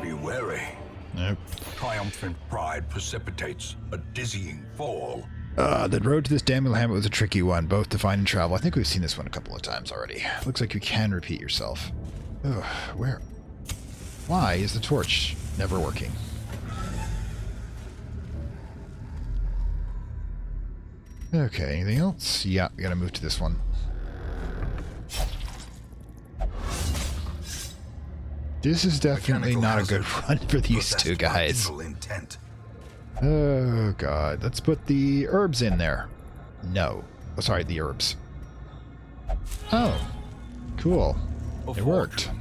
Be wary.
Nope.
Triumphant pride precipitates a dizzying fall.
The road to this damn hamlet was a tricky one, both to find and travel. I think we've seen this one a couple of times already. Looks like you can repeat yourself. Ugh, where? Why is the torch never working? Okay, anything else? Yeah, we gotta move to this one. This is definitely not a good run for these two guys.
Intent.
Oh god, let's put the herbs in there. No. Oh, sorry, the herbs. Oh, cool. It worked.
Fortune,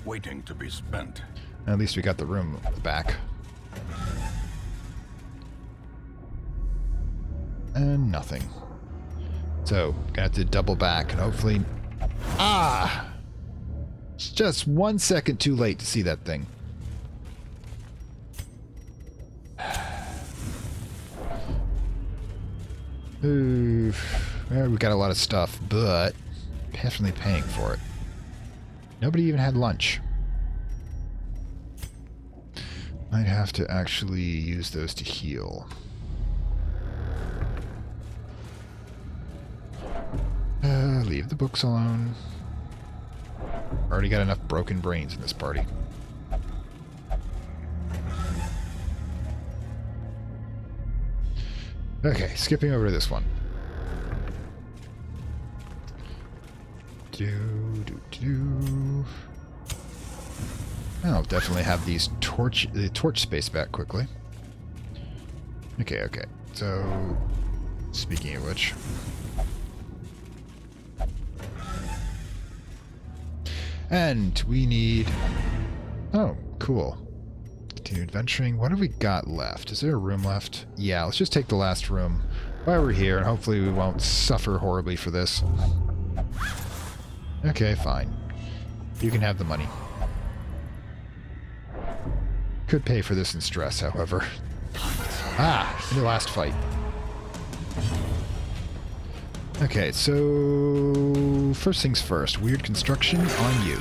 waiting to be spent.
At least we got the room back. And nothing. So, gonna have to double back and hopefully... Ah! It's just 1 second too late to see that thing. Oof. Well, we got a lot of stuff, but definitely paying for it. Nobody even had lunch. Might have to actually use those to heal. Leave the books alone. Already got enough broken brains in this party. Okay, skipping over to this one. I'll definitely have the torch space back quickly. Okay, okay. So, speaking of which. And we need... Oh, cool. Continue adventuring. What have we got left? Is there a room left? Yeah, let's just take the last room while we're here, and hopefully we won't suffer horribly for this. Okay, fine. You can have the money. Could pay for this in stress, however. Ah, in the last fight. Okay, so first things first. Weird construction on you.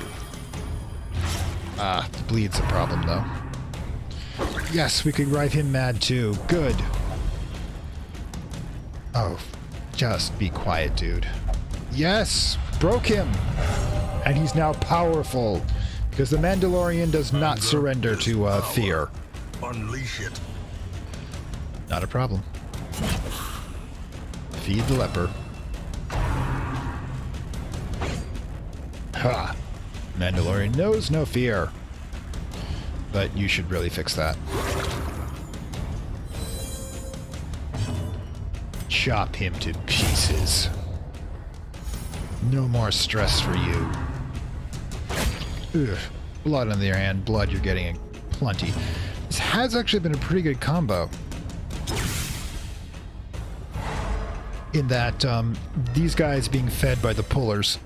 Ah, the bleed's a problem, though. Yes, we could drive him mad, too. Good. Oh, just be quiet, dude. Yes! Broke him! And he's now powerful, because the Mandalorian does not surrender to fear.
Unleash it.
Not a problem. Feed the leper. Ha! Mandalorian knows no fear. But you should really fix that. Chop him to pieces. No more stress for you. Ugh. Blood on the other hand. Blood you're getting plenty. This has actually been a pretty good combo. In that these guys being fed by the pullers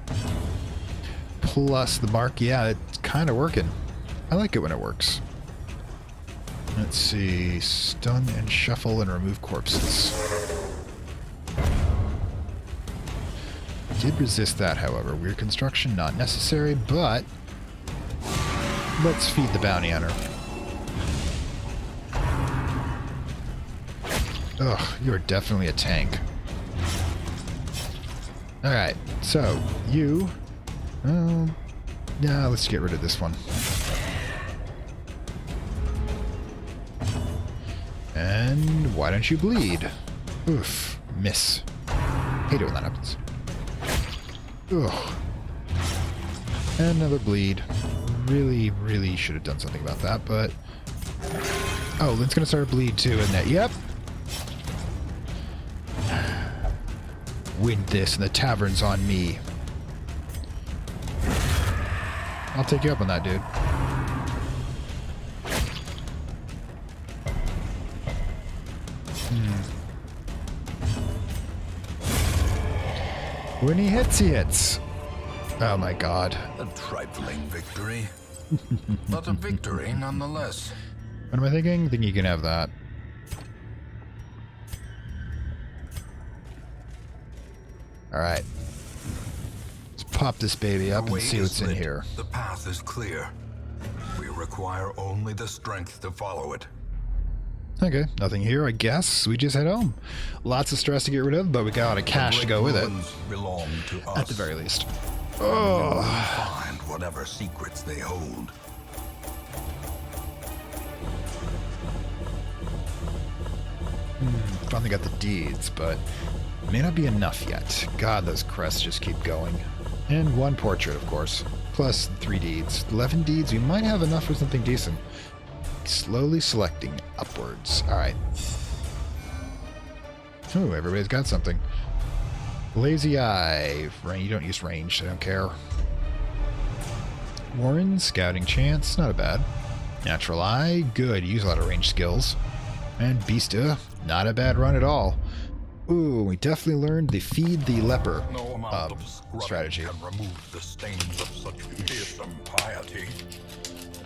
plus the mark, yeah, it's kind of working. I like it when it works. Let's see. Stun and shuffle and remove corpses. Did resist that, however. Weird construction, not necessary, but let's feed the bounty hunter. Ugh, you're definitely a tank. Alright, so you... yeah, let's get rid of this one. And why don't you bleed? Oof, miss. Hate it when that happens. Ugh. And another bleed. Really, really should have done something about that, but... Oh, Lynn's gonna start a bleed too, isn't it? Yep. Win this and the tavern's on me. I'll take you up on that, dude. When he hits, he hits. Oh my god.
A trifling victory. But a victory nonetheless.
What am I thinking? I think you can have that. Alright. Let's pop this baby up and see what's in here.
The path is clear. We require only the strength to follow it.
Okay, nothing here, I guess. We just head home. Lots of stress to get rid of, but we got a lot of cash to go with it.
Belong to us.
At the very least.
Oh. Find whatever secrets they hold.
Finally got the deeds, but may not be enough yet. God, those crests just keep going. And one portrait, of course. Plus 3 deeds. 11 deeds, we might have enough for something decent. Slowly selecting upwards. Alright. Ooh, everybody's got something. Lazy Eye. You don't use ranged, I don't care. Warren, Scouting Chance, not a bad. Natural Eye, good, use a lot of ranged skills. And Beasta, not a bad run at all. Ooh, we definitely learned the Feed the Leper strategy.
Can remove the stains of such fearsome piety.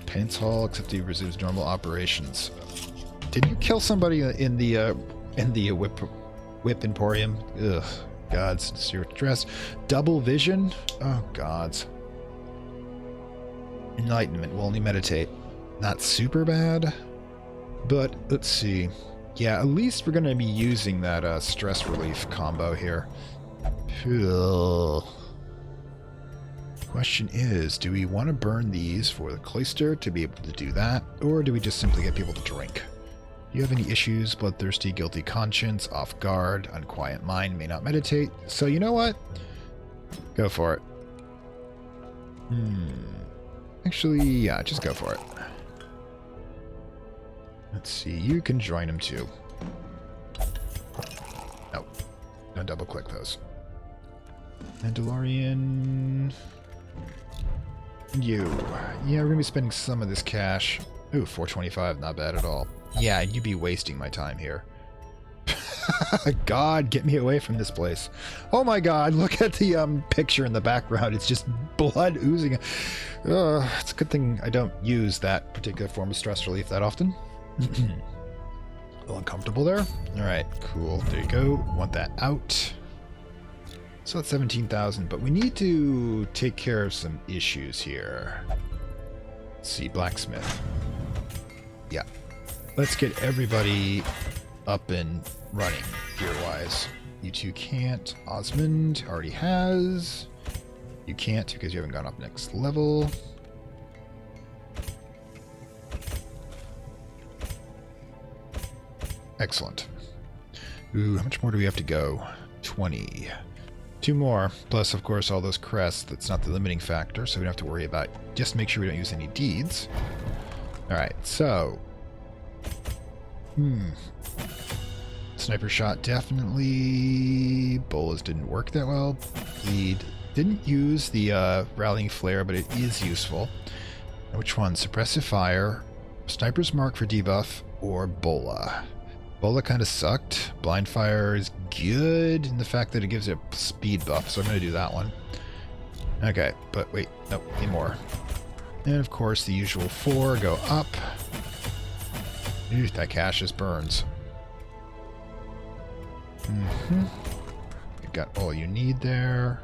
Paints Hall, except he resumes normal operations. Did you kill somebody in the whip emporium? Ugh, gods, zero stress. Double vision? Oh, gods. Enlightenment, will only meditate. Not super bad, but let's see. Yeah, at least we're going to be using that stress relief combo here. Ugh. Question is, do we want to burn these for the cloister to be able to do that, or do we just simply get people to drink? Do you have any issues? Bloodthirsty, guilty conscience, off guard, unquiet mind, may not meditate. So you know what? Go for it. Actually, yeah, just go for it. Let's see, you can join him too. No, don't double click those. Mandalorian... You. Yeah, we're gonna be spending some of this cash. Ooh, 425, not bad at all. Yeah, and you'd be wasting my time here. God, get me away from this place. Oh my God, look at the picture in the background. It's just blood oozing. It's a good thing I don't use that particular form of stress relief that often. A little uncomfortable there. All right, cool. There you go. Want that out. So that's 17,000, but we need to take care of some issues here. Let's see, blacksmith. Yeah. Let's get everybody up and running gear-wise. You two can't. Osmond already has. You can't because you haven't gone up next level. Excellent. Ooh, how much more do we have to go? 20. 2 more, plus of course all those crests. That's not the limiting factor, so we don't have to worry about. Just make sure we don't use any deeds. Alright, so... Sniper shot definitely. Bolas didn't work that well. Bleed. Didn't use the rallying flare, but it is useful. Which one? Suppressive fire, Sniper's mark for debuff, or Bola? Bola kind of sucked. Blind fire is good in the fact that it gives it a speed buff, so I'm going to do that one. Okay, but wait, nope, need more. And of course the usual 4 go up. Ew, that cash just burns. You've got all you need there.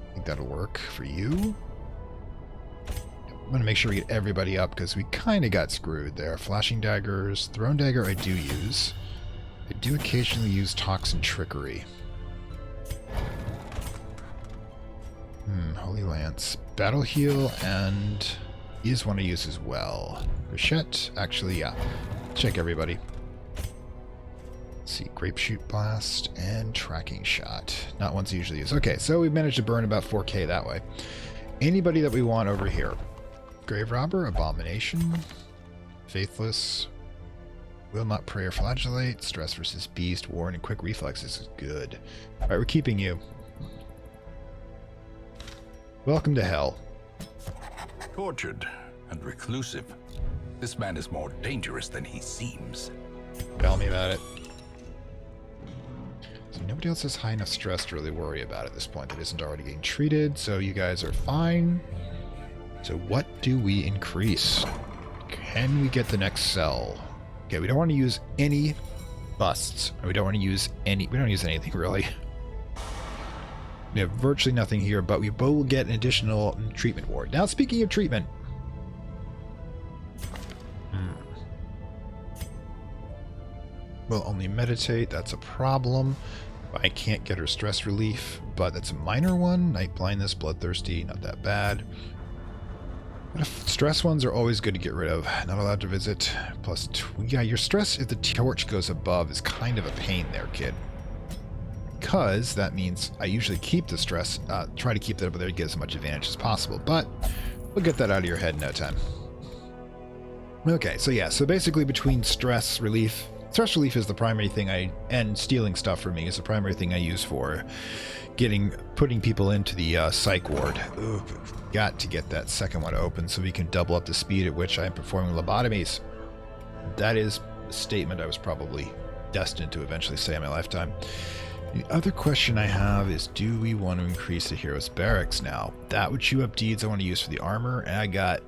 I think that'll work for you. I'm going to make sure we get everybody up because we kind of got screwed there. Flashing daggers. Thrown dagger I do use. I do occasionally use toxin trickery. Holy lance. Battle heal and is one I use as well. Richette. Actually, yeah. Check everybody. Let's see. Grapeshoot blast and tracking shot. Not ones I usually use. Okay, so we've managed to burn about 4k that way. Anybody that we want over here. Grave Robber, Abomination, Faithless, Will Not Pray or Flagellate, Stress versus Beast, Warren, and Quick Reflexes is good. Alright, we're keeping you. Welcome to hell.
Tortured and reclusive. This man is more dangerous than he seems.
Tell me about it. So nobody else has high enough stress to really worry about at this point that isn't already getting treated, so you guys are fine. So what do we increase? Can we get the next cell? Okay, we don't want to use any busts. We don't want to use any... We don't use anything, really. We have virtually nothing here, but we will get an additional treatment ward. Now, speaking of treatment... We'll only meditate. That's a problem. I can't get her stress relief, but that's a minor one. Night blindness, bloodthirsty, not that bad. Stress ones are always good to get rid of. Not allowed to visit. Plus, yeah, your stress if the torch goes above is kind of a pain there, kid. Because that means I usually keep the stress, try to keep that up there to get as much advantage as possible. But we'll get that out of your head in no time. Okay, so yeah, so basically between stress relief is the primary thing and stealing stuff for me is the primary thing I use for putting people into the psych ward. Ooh, got to get that second one open so we can double up the speed at which I'm performing lobotomies. That is a statement I was probably destined to eventually say in my lifetime. The other question I have is, do we want to increase the hero's barracks now? That would chew up deeds I want to use for the armor, and I got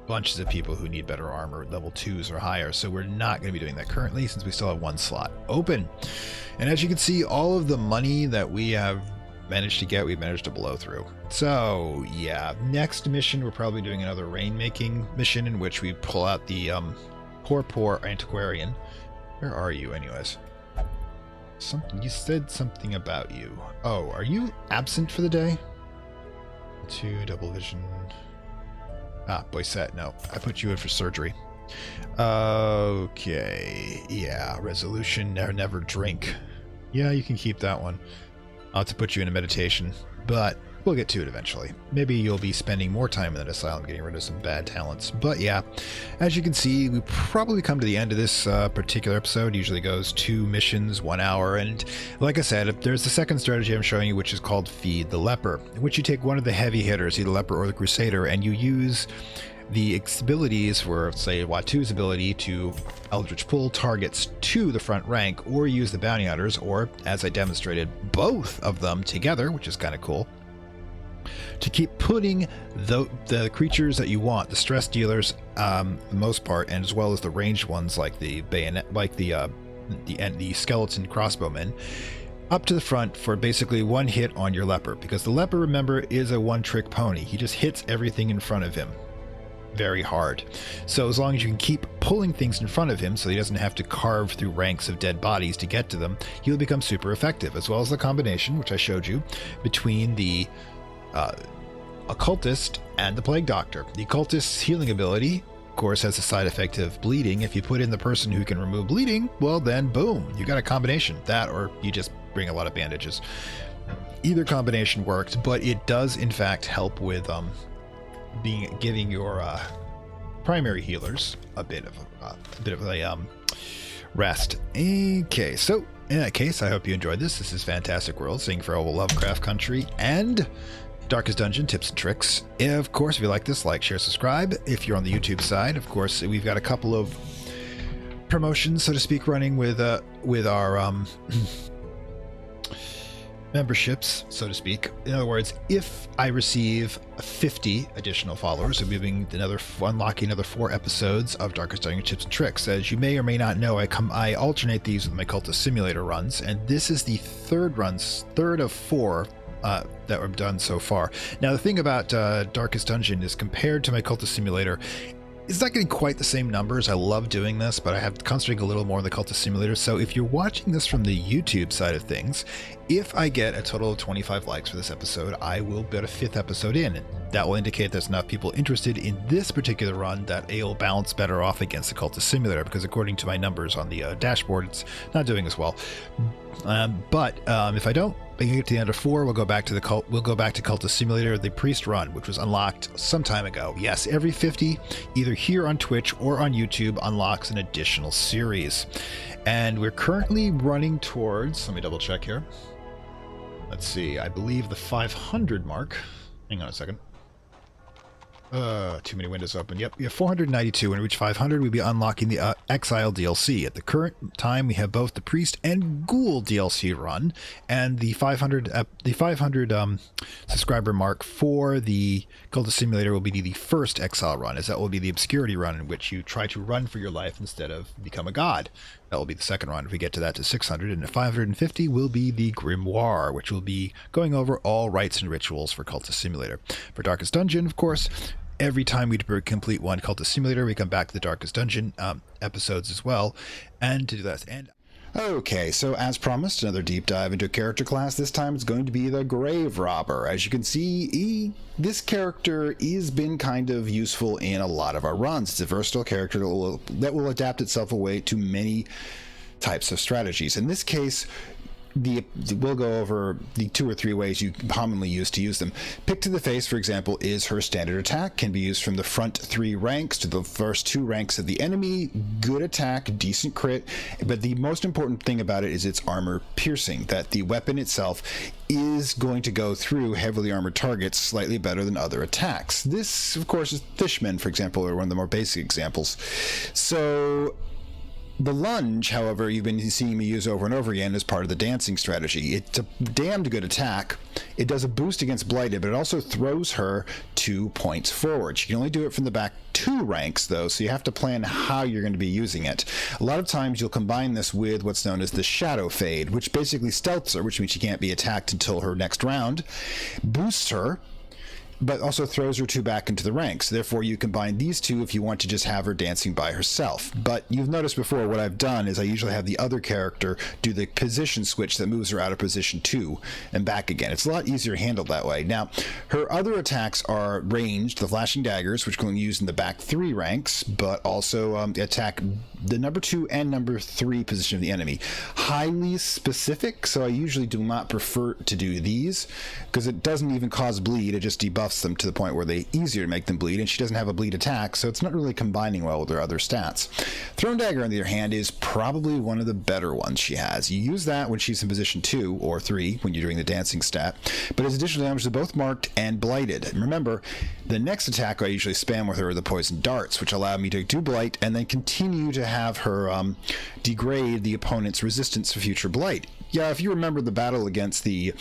bunches of people who need better armor, level 2s or higher, so we're not going to be doing that currently since we still have one slot open. And as you can see, all of the money that we have managed to get, we've managed to blow through. So yeah, next mission we're probably doing another rainmaking mission in which we pull out the poor antiquarian. Where are you anyways? Something you said something about you. Oh, are you absent for the day? 2 double vision. Ah, Boisette, no. I put you in for surgery. Okay. Yeah, resolution, never drink. Yeah, you can keep that one. I'll have to put you in a meditation. But we'll get to it eventually. Maybe you'll be spending more time in that asylum getting rid of some bad talents. But yeah, as you can see, we probably come to the end of this particular episode. It usually goes 2 missions, 1 hour. And like I said, there's the second strategy I'm showing you, which is called Feed the Leper, in which you take one of the heavy hitters, either the Leper or the Crusader, and you use the abilities for, say, Watu's ability to Eldritch Pull targets to the front rank, or use the Bounty Hunters, or, as I demonstrated, both of them together, which is kind of cool, to keep putting the creatures that you want, the stress dealers, the most part, and as well as the ranged ones like the bayonet, like the skeleton crossbowmen, up to the front for basically one hit on your Leper, because the Leper, remember, is a one-trick pony. He just hits everything in front of him very hard. So as long as you can keep pulling things in front of him so he doesn't have to carve through ranks of dead bodies to get to them, he'll become super effective, as well as the combination, which I showed you, between the occultist and the plague doctor. The occultist's healing ability, of course, has a side effect of bleeding. If you put in the person who can remove bleeding, well then boom, you got a combination. That, or you just bring a lot of bandages. Either combination worked, but it does in fact help with giving your primary healers a bit of a rest. Okay, so in that case, I hope you enjoyed this. This is Fantastic World, singing for old Lovecraft Country and Darkest Dungeon tips and tricks. Of course, if you like this, like, share, subscribe. If you're on the YouTube side, of course, we've got a couple of promotions, so to speak, running with our memberships, so to speak. In other words, if I receive 50 additional followers, we'll be unlocking another 4 episodes of Darkest Dungeon tips and tricks. As you may or may not know, I alternate these with my Cultist Simulator runs, and this is the third of 4 that were done so far. Now, the thing about Darkest Dungeon is, compared to my Cultist Simulator, it's not getting quite the same numbers. I love doing this, but I have to concentrate a little more on the Cultist Simulator. So if you're watching this from the YouTube side of things, if I get a total of 25 likes for this episode, I will get a 5th episode in. That will indicate there's enough people interested in this particular run that it'll balance better off against the Cultist Simulator, because according to my numbers on the dashboard, it's not doing as well. But if I don't, we can get to the end of 4. We'll go back to Cultist Simulator, the Priest run, which was unlocked some time ago. Yes, every 50, either here on Twitch or on YouTube, unlocks an additional series. And we're currently running towards, let me double check here. Let's see, I believe the 500 mark. Hang on a second. Too many windows open. Yep, we have 492. When we reach 500, we'll be unlocking the Exile DLC. At the current time, we have both the Priest and Ghoul DLC run, and the 500 subscriber mark for the Cultist Simulator will be the first Exile run, as that will be the Obscurity run, in which you try to run for your life instead of become a god. That will be the second run if we get to that, to 600, and at 550 will be the Grimoire, which will be going over all rites and rituals for Cultist Simulator. For Darkest Dungeon, of course, every time we complete one Cultist Simulator, we come back to the Darkest Dungeon episodes as well, and to do that. And okay, so as promised, another deep dive into a character class. This time it's going to be the Grave Robber. As you can see, this character has been kind of useful in a lot of our runs. It's a versatile character that will adapt itself away to many types of strategies. In this case, we'll go over the 2 or 3 ways you commonly use them. Pick to the Face, for example, is her standard attack. Can be used from the front 3 ranks to the first 2 ranks of the enemy. Good attack, decent crit, but the most important thing about it is its armor piercing, that the weapon itself is going to go through heavily armored targets slightly better than other attacks. This, of course, is Fishmen, for example, are one of the more basic examples. So the lunge, however, you've been seeing me use over and over again as part of the dancing strategy. It's a damned good attack. It does a boost against Blighted, but it also throws her 2 points forward. She can only do it from the back 2 ranks, though, so you have to plan how you're going to be using it. A lot of times you'll combine this with what's known as the Shadow Fade, which basically stealths her, which means she can't be attacked until her next round, boosts her, but also throws her 2 back into the ranks. Therefore, you combine these 2 if you want to just have her dancing by herself. But you've noticed before, what I've done is I usually have the other character do the position switch that moves her out of position 2 and back again. It's a lot easier handled that way. Now, her other attacks are ranged, the flashing daggers, which can be used in the back 3 ranks, but also attack the number 2 and number 3 position of the enemy. Highly specific, so I usually do not prefer to do these, because it doesn't even cause bleed, it just debuffs them to the point where they're easier to make them bleed, and she doesn't have a bleed attack, so it's not really combining well with her other stats. Thrown Dagger, on the other hand, is probably one of the better ones she has. You use that when she's in position 2 or 3 when you're doing the dancing stat, but it's additional damage to both marked and blighted. And remember, the next attack I usually spam with her are the poison darts, which allow me to do blight and then continue to have her degrade the opponent's resistance to future blight. Yeah, if you remember the battle against the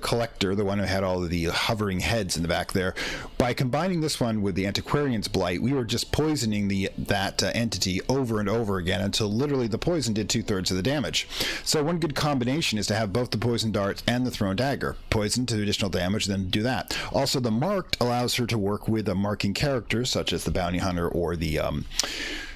collector, the one who had all of the hovering heads in the back there, by combining this one with the antiquarian's blight, we were just poisoning that entity over and over again until literally the poison did 2/3 of the damage. So one good combination is to have both the poison darts and the thrown dagger. Poison to do additional damage, then do that. Also, the marked allows her to work with a marking character, such as the bounty hunter or the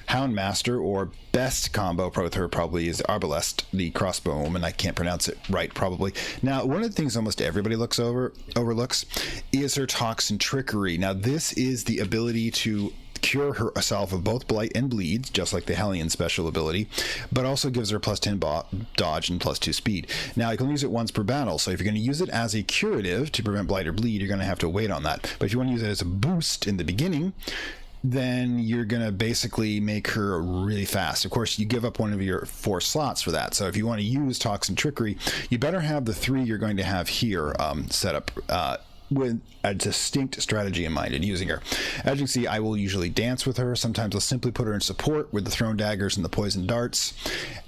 Houndmaster, or best combo with her probably is Arbalest, the crossbow woman. I can't pronounce it right, probably. Now, one of the things almost everybody overlooks is her toxin trickery. Now, this is the ability to cure herself of both blight and bleeds, just like the Hellion special ability, but also gives her +10 dodge and +2 speed. Now, you can use it once per battle, so if you're going to use it as a curative to prevent blight or bleed, you're going to have to wait on that. But if you want to use it as a boost in the beginning, then you're going to basically make her really fast. Of course, you give up one of your 4 slots for that. So if you want to use Toxin Trickery, you better have the 3 you're going to have here set up with a distinct strategy in mind in using her. As you can see, I will usually dance with her. Sometimes I'll simply put her in support with the thrown daggers and the poison darts,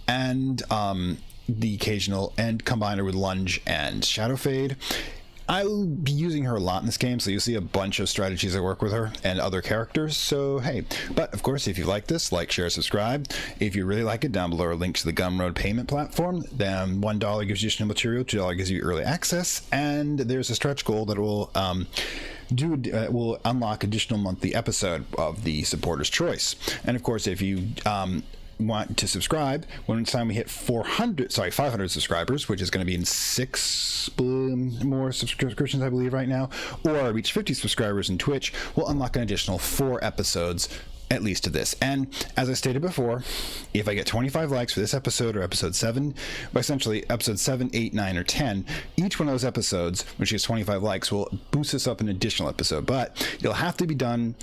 and the occasional, and combine her with lunge and shadow fade. I'll be using her a lot in this game, so you'll see a bunch of strategies that work with her and other characters, so hey. But of course, if you like this, like, share, subscribe. If you really like it, down below are links to the Gumroad payment platform. Then $1 gives you additional material, $2 gives you early access, and there's a stretch goal that will will unlock additional monthly episode of the supporter's choice. And of course, if you want to subscribe, when it's time we hit 500 subscribers, which is going to be in 6 more subscriptions, I believe, right now, or reach 50 subscribers in Twitch, we'll unlock an additional 4 episodes at least to this. And as I stated before, if I get 25 likes for this episode or episode 7, but essentially episode 7, 8, 9, or 10, each one of those episodes, which gets 25 likes, will boost us up an additional episode. But it'll have to be done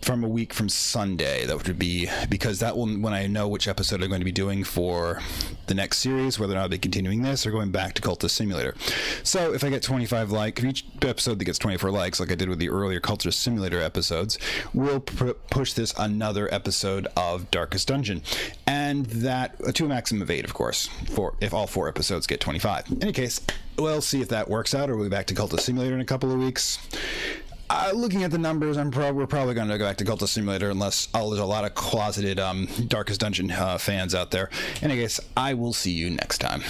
from a week from Sunday. That would be, because that will, when I know which episode I'm going to be doing for the next series, whether or not I'll be continuing this or going back to Cultist Simulator. So if I get 25 likes, each episode that gets 24 likes, like I did with the earlier Cultist Simulator episodes, we'll push this another episode of Darkest Dungeon, and that to a maximum of 8, of course, if all 4 episodes get 25. In any case, we'll see if that works out, or we'll be back to Cultist Simulator in a couple of weeks. Looking at the numbers, we're probably going to go back to Cultist Simulator unless there's a lot of closeted Darkest Dungeon fans out there. In any case, I will see you next time.